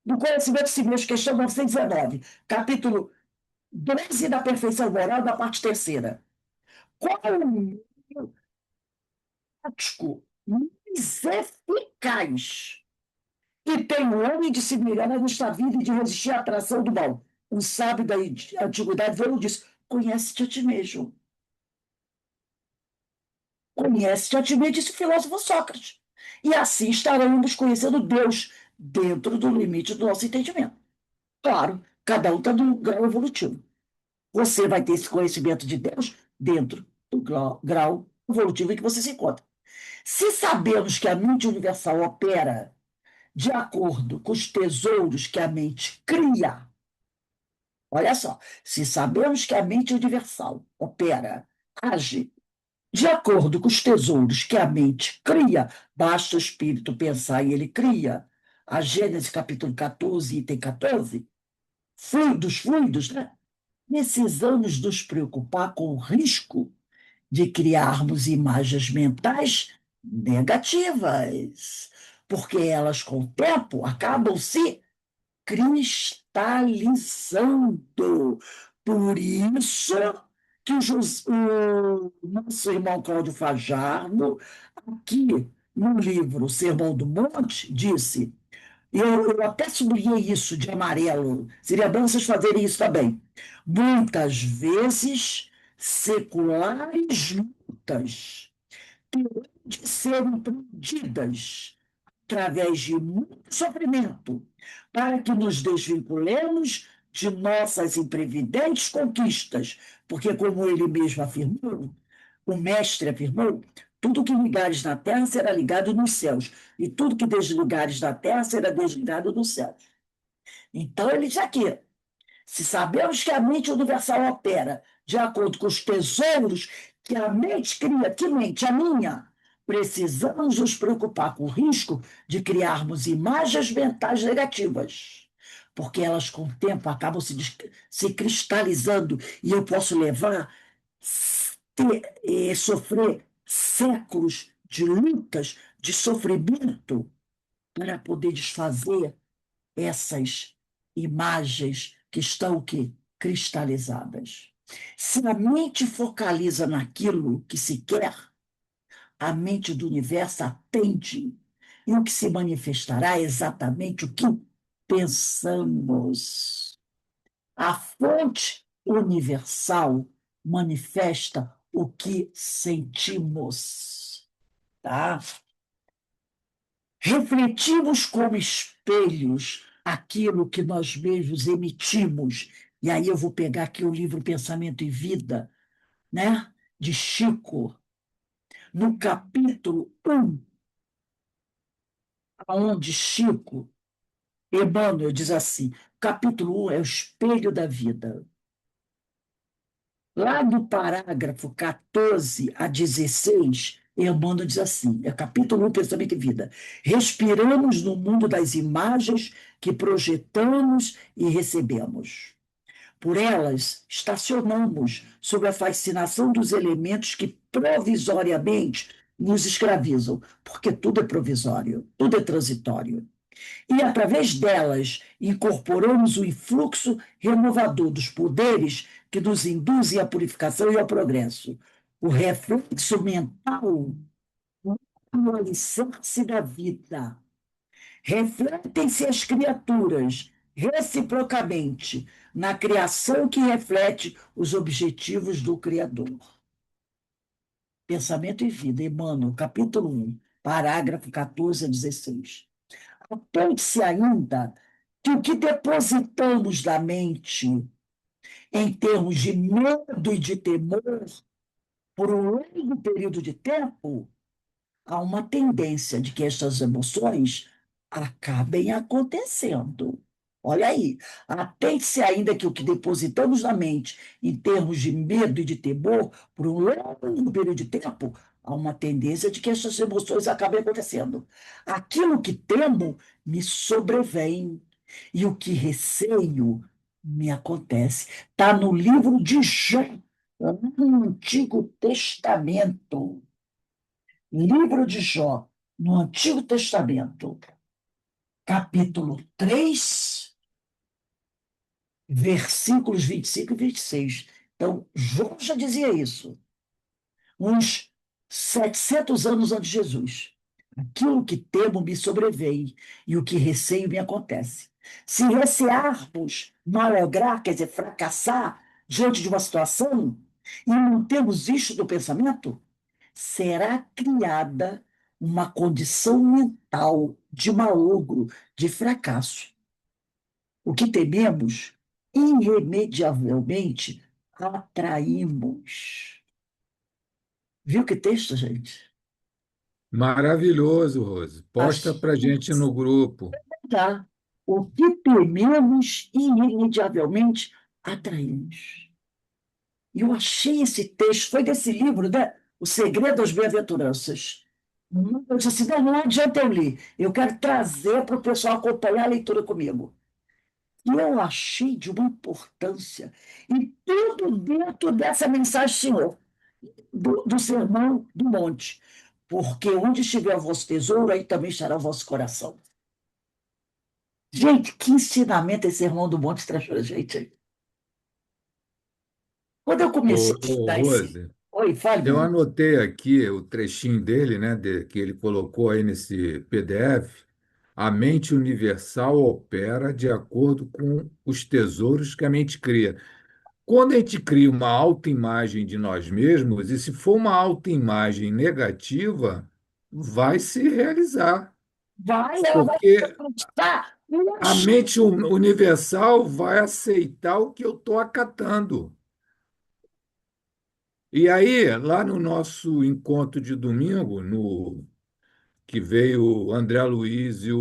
do conhecimento de si mesmo, questão 919, capítulo 12 da perfeição moral, da parte terceira. Qual o meio prático mais eficaz que tem o homem de se mirar nesta vida e de resistir à atração do mal? Um sábio da antiguidade veio e disse: conhece-te a ti mesmo. Conhece-te a ti mesmo, disse o filósofo Sócrates. E assim estaremos conhecendo Deus dentro do limite do nosso entendimento. Claro, cada um está no grau evolutivo. Você vai ter esse conhecimento de Deus dentro do grau evolutivo em que você se encontra. Se sabemos que a mente universal opera de acordo com os tesouros que a mente cria, olha só, se sabemos que a mente universal opera, age de acordo com os tesouros que a mente cria, basta o espírito pensar e ele cria. A Gênesis capítulo 14, item 14, dos fluidos, né? Precisamos nos preocupar com o risco de criarmos imagens mentais negativas, porque elas, com o tempo, acabam se cristalizando. Por isso que o nosso irmão Cláudio Fajardo, aqui no livro Sermão do Monte, disse, eu até sublinhei isso de amarelo, seria bom vocês fazerem isso também. Muitas vezes, seculares lutas terão de ser empreendidas através de muito sofrimento, para que nos desvinculemos de nossas imprevidentes conquistas, porque, como ele mesmo afirmou, O mestre afirmou: tudo que ligares na terra será ligado nos céus, e tudo que desligares da terra será desligado dos céus. Então, ele diz aqui: se sabemos que a mente universal opera de acordo com os tesouros que a mente cria, que mente? A minha. Precisamos nos preocupar com o risco de criarmos imagens mentais negativas, porque elas, com o tempo, acabam se cristalizando e eu posso levar, sofrer séculos de lutas, de sofrimento, para poder desfazer essas imagens que estão o quê? Cristalizadas. Se a mente focaliza naquilo que se quer, a mente do universo atende, e o que se manifestará é exatamente o que pensamos. A fonte universal manifesta o que sentimos, tá? Refletimos como espelhos aquilo que nós mesmos emitimos. E aí eu vou pegar aqui o livro Pensamento e Vida, né? De Chico, no capítulo 1, onde Chico, Emmanuel diz assim, capítulo 1 é o espelho da vida. Lá no parágrafo 14 a 16, Emmanuel diz assim, é capítulo 1, Pensamento e Vida. Respiramos no mundo das imagens que projetamos e recebemos. Por elas, estacionamos sob a fascinação dos elementos que provisoriamente nos escravizam, porque tudo é provisório, tudo é transitório. E, através delas, incorporamos o influxo renovador dos poderes que nos induzem à purificação e ao progresso. O reflexo mental é o alicerce da vida. Refletem-se as criaturas reciprocamente na criação que reflete os objetivos do Criador. Pensamento e Vida, Emmanuel, capítulo 1, parágrafo 14 a 16. Atente-se ainda que o que depositamos na mente em termos de medo e de temor por um longo período de tempo, há uma tendência de que estas emoções acabem acontecendo. Olha aí, atente-se ainda que o que depositamos na mente em termos de medo e de temor por um longo período de tempo, há uma tendência de que essas emoções acabem acontecendo. Aquilo que temo me sobrevém e o que receio me acontece. Está no livro de Jó, no Antigo Testamento. Livro de Jó, no Antigo Testamento, capítulo 3, versículos 25 e 26. Então, Jó já dizia isso, uns 700 anos antes de Jesus. Aquilo que temo me sobrevém, e o que receio me acontece. Se recearmos malograr, quer dizer, fracassar diante de uma situação, e não temos isto do pensamento, será criada uma condição mental de malogro, de fracasso. O que tememos, irremediavelmente atraímos. Viu que texto, gente? Maravilhoso, Rose. Posta Achei para gente no grupo. tá. O que tememos, irremediavelmente atraímos. E eu achei esse texto, foi desse livro, né? O Segredo das Bem-aventuranças. Eu disse assim, não, não adianta eu ler, eu quero trazer para o pessoal acompanhar a leitura comigo. E eu achei de uma importância, e tudo dentro dessa mensagem, Senhor, do Sermão do Monte. Porque onde estiver o vosso tesouro, aí também estará o vosso coração. Gente, que ensinamento esse Sermão do Monte traz para a gente. Quando eu comecei a estudar esse... Rose, Oi, eu fale. anotei aqui o trechinho dele, né, que ele colocou aí nesse PDF. A mente universal opera de acordo com os tesouros que a mente cria. Quando a gente cria uma autoimagem de nós mesmos, e se for uma autoimagem negativa, vai se realizar, Ela vai porque acreditar. a mente universal vai aceitar o que eu estou acatando. E aí, lá no nosso encontro de domingo, que veio o André Luiz e o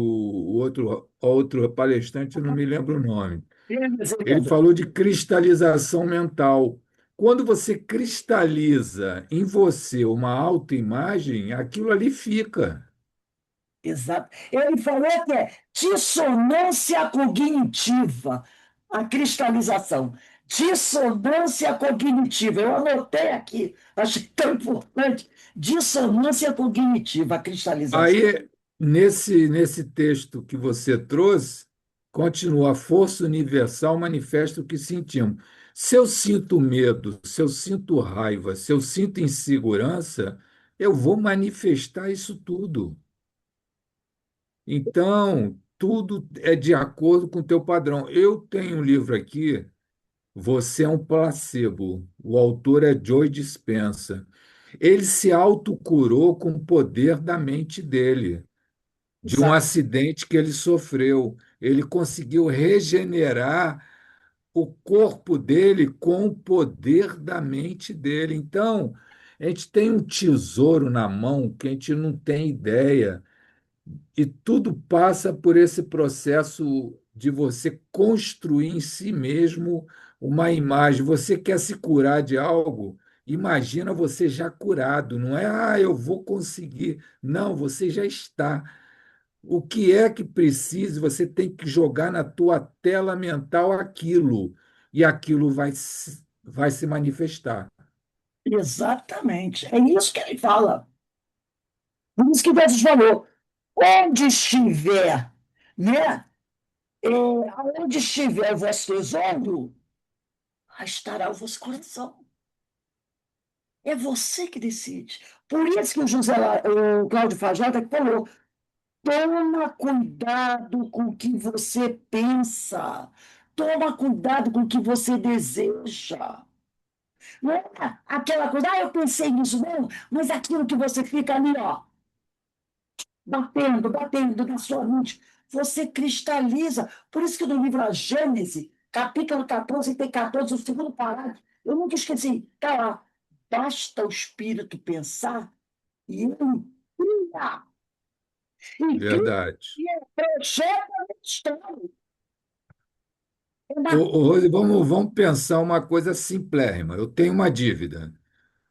outro palestrante, eu não me lembro o nome. Ele falou de cristalização mental. Quando você cristaliza em você uma autoimagem, aquilo ali fica. Exato. Ele falou que é dissonância cognitiva, a cristalização. Dissonância cognitiva. Eu anotei aqui, achei tão importante. Dissonância cognitiva, a cristalização. Aí, nesse texto que você trouxe, continua: a força universal manifesta o que sentimos. Se eu sinto medo, se eu sinto raiva, se eu sinto insegurança, eu vou manifestar isso tudo. Então, tudo é de acordo com o teu padrão. Eu tenho um livro aqui, Você é um Placebo. O autor é Joe Dispenza. Ele se autocurou com o poder da mente dele, de um Exato. acidente que ele sofreu. Ele conseguiu regenerar o corpo dele com o poder da mente dele. Então, a gente tem um tesouro na mão que a gente não tem ideia. E tudo passa por esse processo de você construir em si mesmo uma imagem. Você quer se curar de algo? Imagina você já curado, não é, eu vou conseguir. Não, você já está. O que é que precisa? Você tem que jogar na tua tela mental aquilo, e aquilo vai se manifestar. Exatamente. É isso que ele fala. Por isso que Deus falou, onde estiver, né? Onde estiver o vosso tesouro, aí estará o vosso coração. É você que decide. Por isso que o Cláudio Fajardo falou, toma cuidado com o que você pensa, toma cuidado com o que você deseja. Não é aquela coisa, eu pensei nisso, não, mas aquilo que você fica ali, ó, batendo na sua mente. Você cristaliza. Por isso que no livro A Gênese, capítulo 14, tem 14, o segundo parágrafo, eu nunca esqueci. Está lá. Basta o espírito pensar e ele cria. E cria Verdade. e projeta no estado. É Ô, uma Rose, vamos pensar uma coisa simplérrima. Eu tenho uma dívida.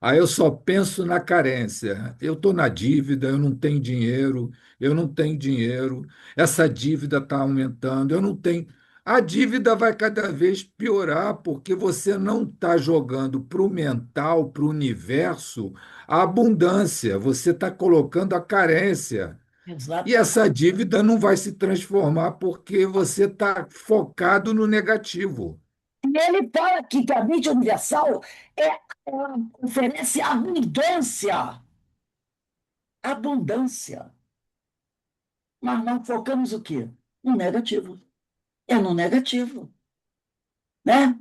Aí eu só penso na carência. Eu estou na dívida, eu não tenho dinheiro, eu não tenho dinheiro, essa dívida está aumentando, eu não tenho. A dívida vai cada vez piorar, porque você não está jogando para o mental, para o universo, a abundância, você está colocando a carência. E exata. essa dívida não vai se transformar porque você está focado no negativo. E ele fala aqui que a mídia universal ela oferece abundância. Abundância. Mas nós focamos o quê? No negativo. É no negativo, né?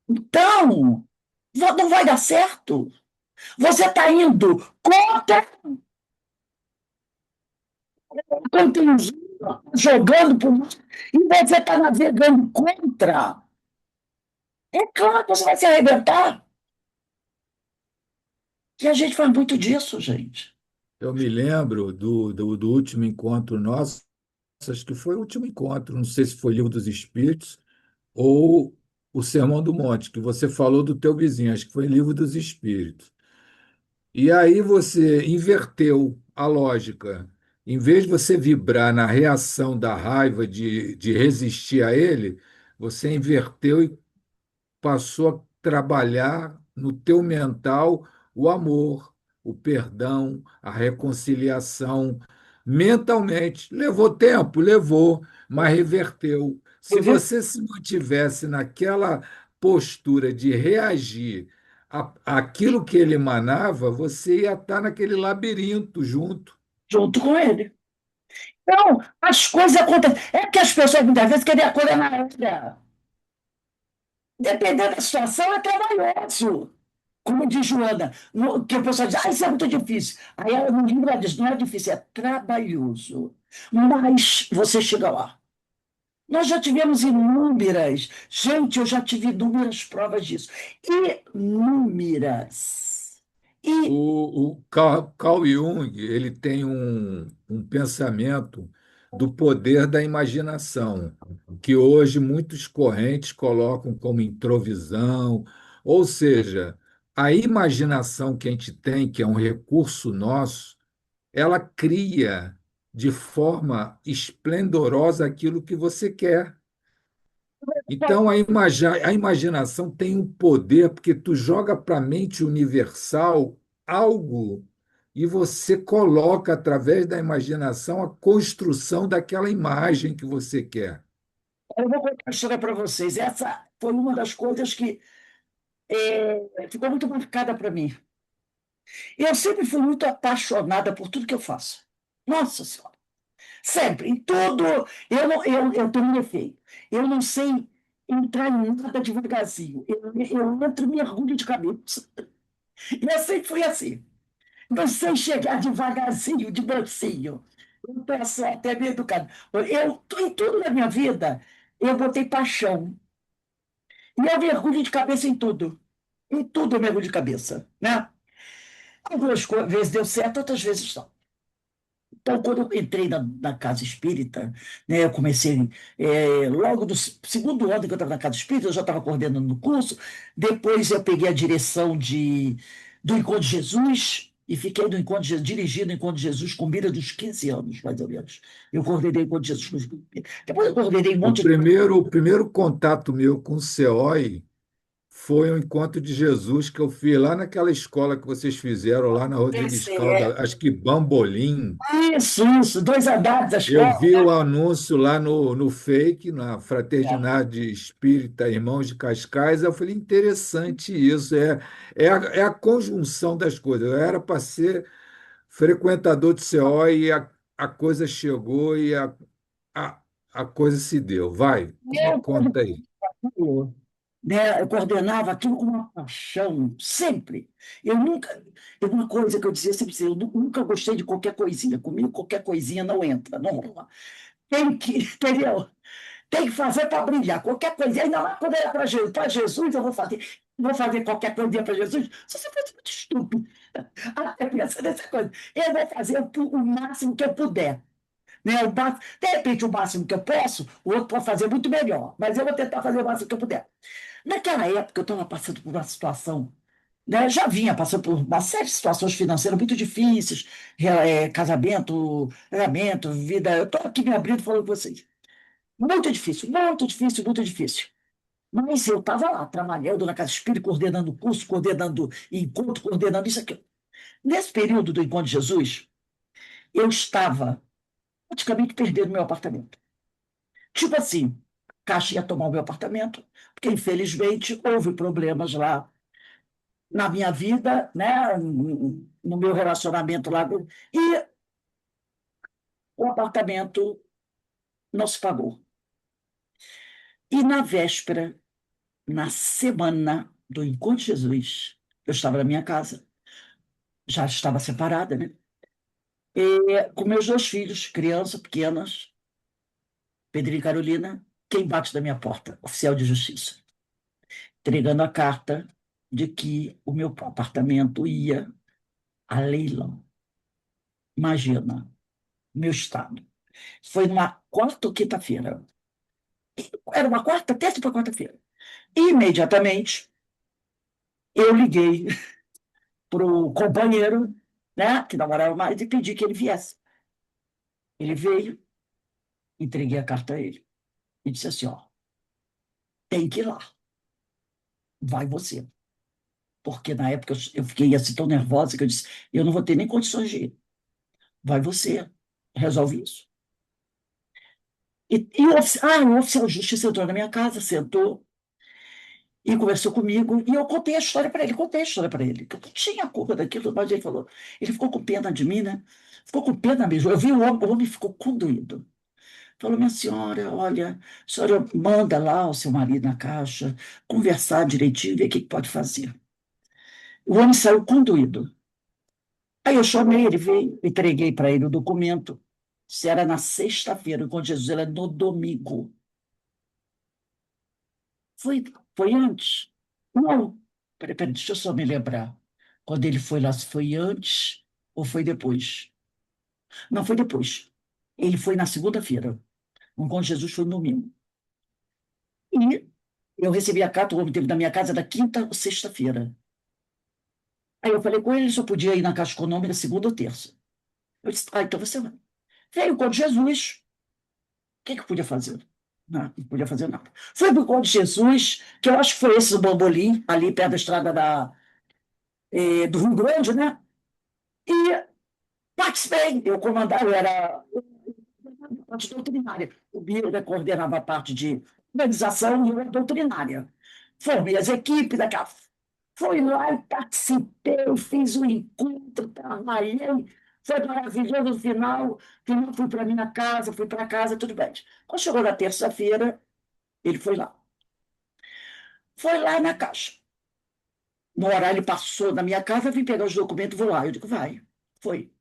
Então, não vai dar certo. Você está indo contra o conteúdo, jogando por mais, e você está navegando contra. É claro que você vai se arrebentar. E a gente faz muito disso, gente. Eu me lembro do último encontro nosso, acho que foi o último encontro, não sei se foi Livro dos Espíritos ou o Sermão do Monte, que você falou do teu vizinho, acho que foi Livro dos Espíritos. E aí você inverteu a lógica. Em vez de você vibrar na reação da raiva de resistir a ele, você inverteu e passou a trabalhar no teu mental o amor, o perdão, a reconciliação. Mentalmente, levou tempo, levou, mas reverteu. Se você se mantivesse naquela postura de reagir àquilo que ele emanava, você ia estar naquele labirinto junto. Junto com ele. Então, as coisas acontecem. É que as pessoas muitas vezes querem a coisa na hora. Dependendo da situação, é trabalhoso. Como diz Joana, que a pessoa diz, isso é muito difícil. Aí ela no livro ela diz, não é difícil, é trabalhoso. Mas você chega lá. Nós já tivemos inúmeras, gente, eu já tive inúmeras provas disso. Inúmeras. E O Carl Jung, ele tem um pensamento do poder da imaginação, que hoje muitos correntes colocam como introvisão, ou seja, a imaginação que a gente tem, que é um recurso nosso, ela cria de forma esplendorosa aquilo que você quer. Então, a imaginação tem um poder, porque tu joga para a mente universal algo e você coloca, através da imaginação, a construção daquela imagem que você quer. eu vou contar uma história para vocês. Essa foi uma das coisas que ficou muito marcada para mim. Eu sempre fui muito apaixonada por tudo que eu faço. Nossa Senhora. Sempre, em tudo. Eu tenho um defeito. Eu não sei entrar em nada devagarzinho. Eu entro e mergulho de cabeça. Eu sempre fui assim. Não sei chegar devagarzinho, de mansinho. Eu peço até meio educado. Em tudo na minha vida, eu botei paixão. E eu mergulho de cabeça em tudo. Em tudo eu mergulho de cabeça, né? Algumas vezes deu certo, outras vezes não. Então, quando eu entrei na casa espírita, né, eu comecei, logo do segundo ano que eu estava na casa espírita, eu já estava coordenando o curso, depois eu peguei a direção do Encontro de Jesus, e fiquei no Encontro de Jesus, dirigindo o Encontro de Jesus com mira dos 15 anos, mais ou menos. Eu coordenei o Encontro de Jesus. Depois eu coordenei um monte de... O primeiro contato meu com o CEOI foi um encontro de Jesus que eu fiz lá naquela escola que vocês fizeram lá na Rodrigues Calda, acho que Bambolim. Isso, dois andares da Eu escola. vi o anúncio lá no Fake, na Fraternidade Espírita Irmãos de Cascais. Eu falei, interessante isso. É a conjunção das coisas. Eu era para ser frequentador de CO e a coisa chegou e a, a coisa se deu. Vai, me Eu conta aí. aquilo, né? Eu coordenava aquilo com uma paixão, sempre. Eu nunca. Uma coisa que eu dizia sempre, assim, eu nunca gostei de qualquer coisinha. Comigo, qualquer coisinha não entra, não rola. Tem que, entendeu? Tem que fazer para brilhar. Qualquer coisinha, ainda mais quando era para Jesus, eu vou fazer. Vou fazer qualquer coisinha para Jesus. Se você fosse muito estúpido, até pensa nessa coisa. Eu vou fazer o máximo que eu puder. Né? De repente, o máximo que eu posso, o outro pode fazer muito melhor, mas eu vou tentar fazer o máximo que eu puder. Naquela época, eu estava passando por uma situação, né? Já vinha passando por uma série de situações financeiras muito difíceis, casamento, vida. Eu estou aqui me abrindo falando com vocês. Muito difícil, muito difícil, muito difícil. Mas eu estava lá, trabalhando na Casa Espírita, coordenando curso, coordenando encontro, coordenando isso aqui. Nesse período do Encontro de Jesus, eu estava praticamente perdendo meu apartamento. Tipo assim, Caixa ia tomar o meu apartamento, porque infelizmente houve problemas lá na minha vida, né, no meu relacionamento lá, e o apartamento não se pagou. E na véspera, na semana do Encontro de Jesus, eu estava na minha casa, já estava separada, né? Com meus dois filhos, crianças pequenas, Pedrinho e Carolina, quem bate na minha porta? Oficial de justiça, entregando a carta de que o meu apartamento ia a leilão. Imagina, meu estado. Foi numa quarta ou quinta-feira. Era uma quarta, terça para quarta-feira. Imediatamente, eu liguei para o companheiro, né, que namorava mais, e pedi que ele viesse. Ele veio, entreguei a carta a ele e disse assim: ó, tem que ir lá, vai você. Porque na época eu fiquei assim tão nervosa que eu disse: eu não vou ter nem condições de ir. Vai você, resolve isso. O oficial de justiça entrou na minha casa, sentou, e conversou comigo, e eu contei a história para ele, contei a história para ele, que eu não tinha culpa daquilo, mas ele falou, ele ficou com pena de mim, né? Ficou com pena mesmo. Eu vi o homem ficou condoído. Falou, minha senhora, olha, a senhora manda lá o seu marido na caixa, conversar direitinho, ver o que pode fazer. O homem saiu condoído. Aí eu chamei, ele veio, entreguei para ele o documento. Se era na sexta-feira, enquanto Jesus era no domingo. Foi, foi antes? Não. Peraí, deixa eu só me lembrar. Quando ele foi lá, se foi antes ou foi depois? Não, foi depois. Ele foi na segunda-feira. O encontro de Jesus foi no domingo. E eu recebi a carta, o homem teve na minha casa da quinta ou sexta-feira. Aí eu falei com ele, ele só podia ir na Caixa Econômica segunda ou terça. Eu disse, então você vai. Veio o encontro de Jesus. O que que eu podia fazer? Não podia fazer nada. Fui para o encontro de Jesus, que eu acho que foi esse do Bambolim, ali perto da estrada do Rio Grande, né? E participei. Eu comandava, eu era parte doutrinária. O Bira coordenava a parte de organização e eu era doutrinária. Formei as equipes daquela. Fui lá e participei, fiz um encontro, trabalhei. Foi maravilhoso no final. Fui para minha casa, fui para casa, tudo bem. Quando chegou na terça-feira, ele foi lá. Foi lá na caixa. No horário, ele passou na minha casa, vim pegar os documentos, vou lá. Eu digo, vai. Foi.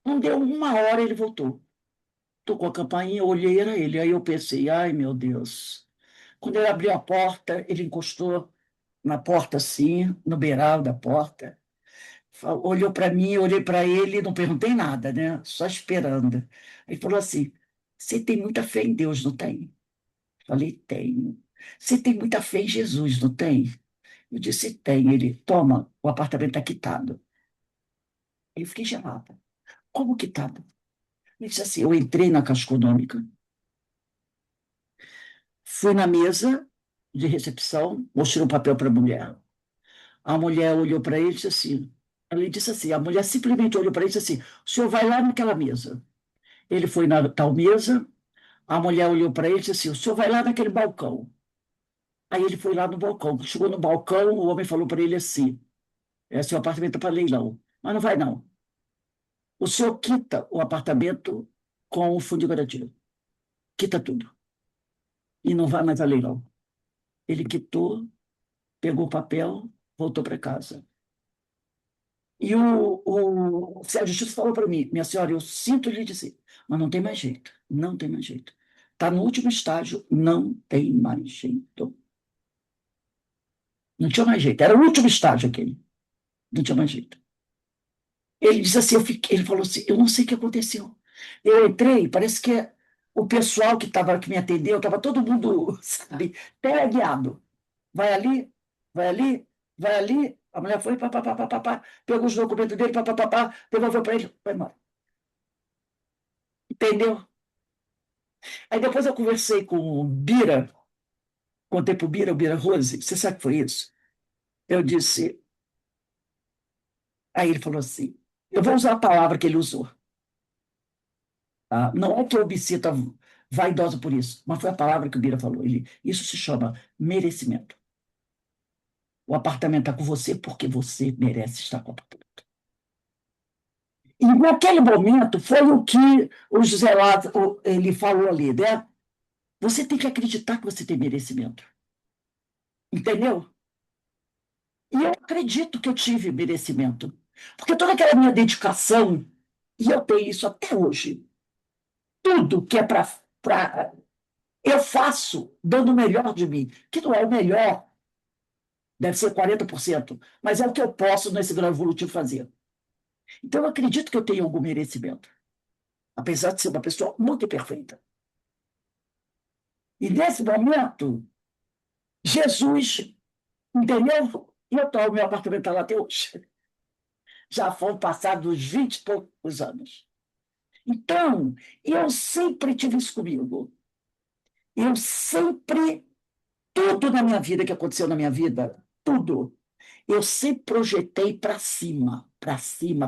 Não deu uma hora, ele voltou. Tocou a campainha, eu olhei, era ele. Aí eu pensei, ai, meu Deus. Quando ele abriu a porta, ele encostou na porta assim, no beiral da porta. Olhou para mim, eu olhei para ele, não perguntei nada, né? Só esperando. Ele falou assim: Você tem muita fé em Deus, não tem? Falei: Tenho. Você tem muita fé em Jesus, não tem? Eu disse: Tem. Ele: Toma, o apartamento está quitado. Eu fiquei gelada. Como quitado? Ele disse assim: Eu entrei na Caixa Econômica, fui na mesa de recepção, mostrei um papel para a mulher. A mulher olhou para ele e disse assim: Ele disse assim, a mulher simplesmente olhou para ele e disse assim: O senhor vai lá naquela mesa. Ele foi na tal mesa, a mulher olhou para ele e disse assim: O senhor vai lá naquele balcão. Aí ele foi lá no balcão. Chegou no balcão, o homem falou para ele assim: Seu apartamento é para leilão. Mas não vai, não. O senhor quita o apartamento com o fundo de garantia. Quita tudo. E não vai mais a leilão. Ele quitou, pegou o papel, voltou para casa. E o Sérgio Justiça falou para mim: Minha senhora, eu sinto lhe dizer, mas não tem mais jeito. Não tem mais jeito. Está no último estágio, não tem mais jeito. Não tinha mais jeito. Era o último estágio aquele. Não tinha mais jeito. Ele disse assim, ele falou assim, eu não sei o que aconteceu. Eu entrei, parece que o pessoal que me atendeu, estava todo mundo, sabe, teleguiado. Vai ali, vai ali, vai ali. A mulher foi, pá, pá, pá, pá, pá, pá, pegou os documentos dele, pá, pá, pá, pá, devolveu para ele, foi embora. Entendeu? Aí depois eu conversei com o Bira, contei para o Bira Rose, você sabe o que foi isso? Eu disse, aí ele falou assim, eu vou usar a palavra que ele usou. Tá? Não é que eu me sinta vaidosa por isso, mas foi a palavra que o Bira falou. Isso se chama merecimento. O apartamento está com você porque você merece estar com o apartamento. E naquele momento foi o que o José Lázaro, ele falou ali, né? Você tem que acreditar que você tem merecimento. Entendeu? E eu acredito que eu tive merecimento. Porque toda aquela minha dedicação, e eu tenho isso até hoje, tudo que é para eu faço dando o melhor de mim, que não é o melhor, deve ser 40%, mas é o que eu posso nesse grau evolutivo fazer. Então, eu acredito que eu tenho algum merecimento, apesar de ser uma pessoa muito imperfeita. E nesse momento, Jesus, entendeu? E eu estou, meu apartamento está lá até hoje. Já foram passados 20 e poucos anos. Então, eu sempre tive isso comigo. Eu sempre, tudo na minha vida que aconteceu na minha vida, tudo, eu sempre projetei para cima,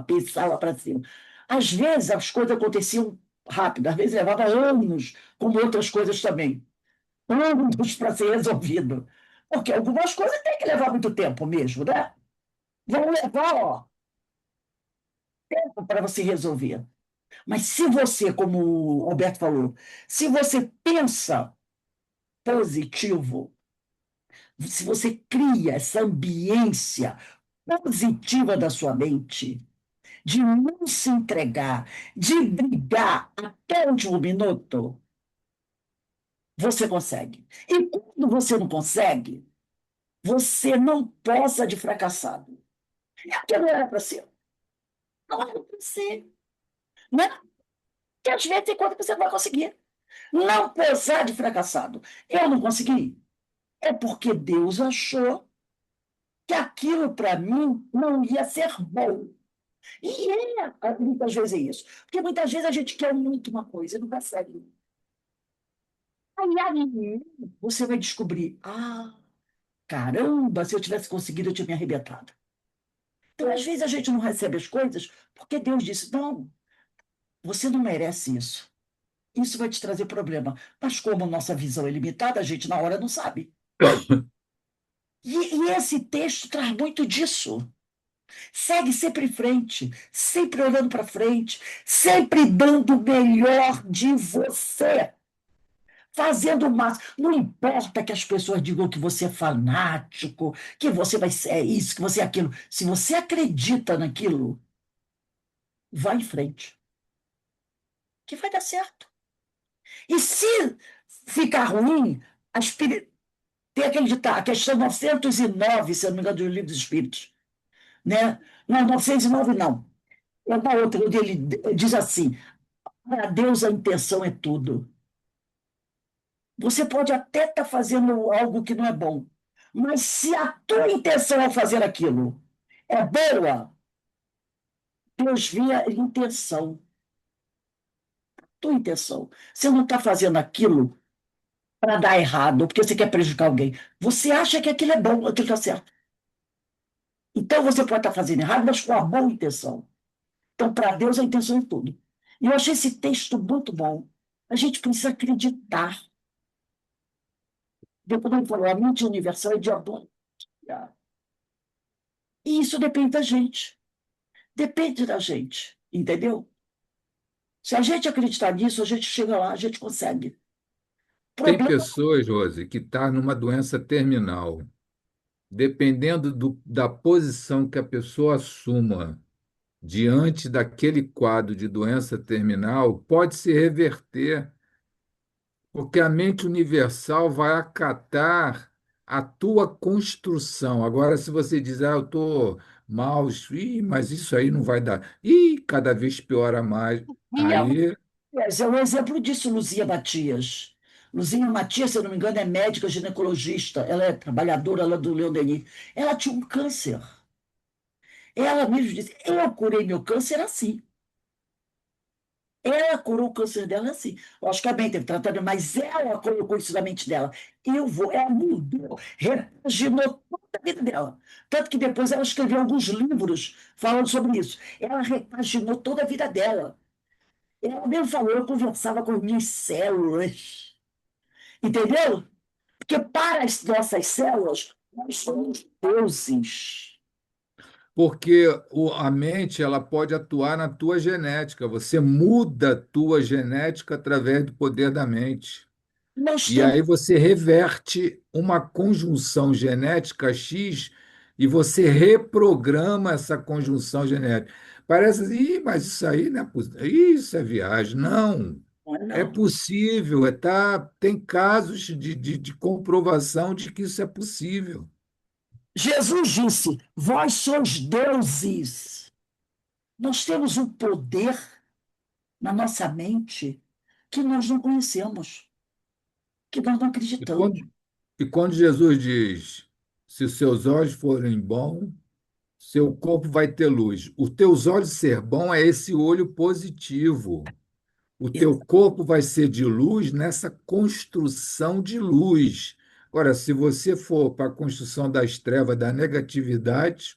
pensava para cima. Às vezes as coisas aconteciam rápido, às vezes levava anos, como outras coisas também. Anos para ser resolvido. Porque algumas coisas têm que levar muito tempo mesmo, né? Vão levar, ó, tempo para você resolver. Mas se você, como o Alberto falou, se você pensa positivo, se você cria essa ambiência positiva da sua mente, de não se entregar, de brigar até o último minuto, você consegue. E quando você não consegue, você não posa de fracassado. É porque não era para ser. Não era para ser. Né? Porque às vezes tem coisa que você não vai conseguir. Não posar de fracassado. Eu não consegui. É porque Deus achou que aquilo para mim não ia ser bom. E muitas vezes é isso. Porque muitas vezes a gente quer muito uma coisa e não consegue. Aí você vai descobrir, caramba, se eu tivesse conseguido, eu tinha me arrebentado. Então, às vezes, a gente não recebe as coisas porque Deus disse, não, você não merece isso. Isso vai te trazer problema. Mas como nossa visão é limitada, a gente na hora não sabe. E esse texto traz muito disso. Segue sempre em frente, sempre olhando para frente, sempre dando o melhor de você, fazendo o máximo. Não importa que as pessoas digam que você é fanático, que você vai ser isso, que você é aquilo. Se você acredita naquilo, vá em frente, que vai dar certo. E se ficar ruim, tem aquele ditado, a questão 909, se eu não me engano, do Livro dos Espíritos, né? Não, 909 não. É uma outra, onde ele diz assim: para Deus a intenção é tudo. Você pode até estar fazendo algo que não é bom, mas se a tua intenção ao fazer aquilo é boa, Deus vê a intenção, tua intenção. Você não está fazendo aquilo para dar errado, ou porque você quer prejudicar alguém. Você acha que aquilo é bom, aquilo está certo. Então você pode estar fazendo errado, mas com a boa intenção. Então, para Deus, a intenção é tudo. E eu achei esse texto muito bom. A gente precisa acreditar. Depois ele falou, a mente universal é de abundância. E isso depende da gente. Depende da gente, entendeu? Se a gente acreditar nisso, a gente chega lá, a gente consegue. O Tem problema pessoas, Rose, que estão numa doença terminal. Dependendo da posição que a pessoa assuma diante daquele quadro de doença terminal, pode se reverter, porque a mente universal vai acatar a tua construção. Agora, se você diz, eu estou mal, mas isso aí não vai dar. Cada vez piora mais. e é, Aí, é um exemplo disso, Luzia Matias. Luzia Matias, se eu não me engano, é médica ginecologista. Ela é trabalhadora lá do Leon Denis. Ela tinha um câncer. Ela mesma disse: eu curei meu câncer assim. Ela curou o câncer dela assim. Logicamente, teve tratamento, mas ela colocou isso na mente dela. Ela mudou, repaginou toda a vida dela. Tanto que depois ela escreveu alguns livros falando sobre isso. Ela repaginou toda a vida dela. Ela mesmo falou, eu conversava com as minhas células. Entendeu? Porque para as nossas células, nós somos deuses. porque a mente ela pode atuar na tua genética, você muda a tua genética através do poder da mente. Nós E temos. aí você reverte uma conjunção genética X e você reprograma essa conjunção genética. Parece assim, mas isso aí não é possível. Isso é viagem. Não, é Não. possível. Tem casos de comprovação de que isso é possível. Jesus disse: vós sois deuses. Nós temos um poder na nossa mente que nós não conhecemos, que nós não E acreditamos. quando, e quando Jesus diz, se os seus olhos forem bons, seu corpo vai ter luz. Os teus olhos ser bom é esse olho positivo. O teu corpo vai ser de luz nessa construção de luz. Agora, se você for para a construção das trevas, da negatividade,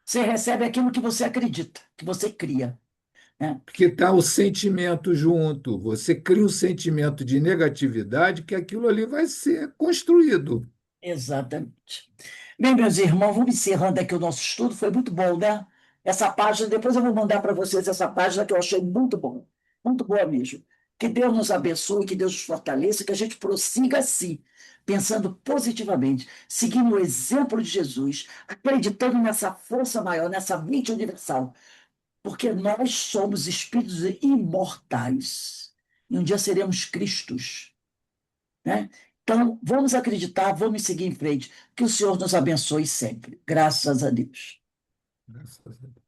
Você recebe aquilo que você acredita, que você cria. Né? porque está o sentimento junto, você cria um sentimento de negatividade que aquilo ali vai ser construído. Exatamente. Bem, meus irmãos, vamos encerrando aqui o nosso estudo. Foi muito bom, né? Essa página, depois eu vou mandar para vocês essa página que eu achei muito bom. Muito boa mesmo. Que Deus nos abençoe, que Deus nos fortaleça, que a gente prossiga assim, pensando positivamente, seguindo o exemplo de Jesus, acreditando nessa força maior, nessa mente universal, porque nós somos espíritos imortais. E um dia seremos Cristos. né? Então, vamos acreditar, vamos seguir em frente. Que o Senhor nos abençoe sempre. Graças a Deus. Graças a Deus.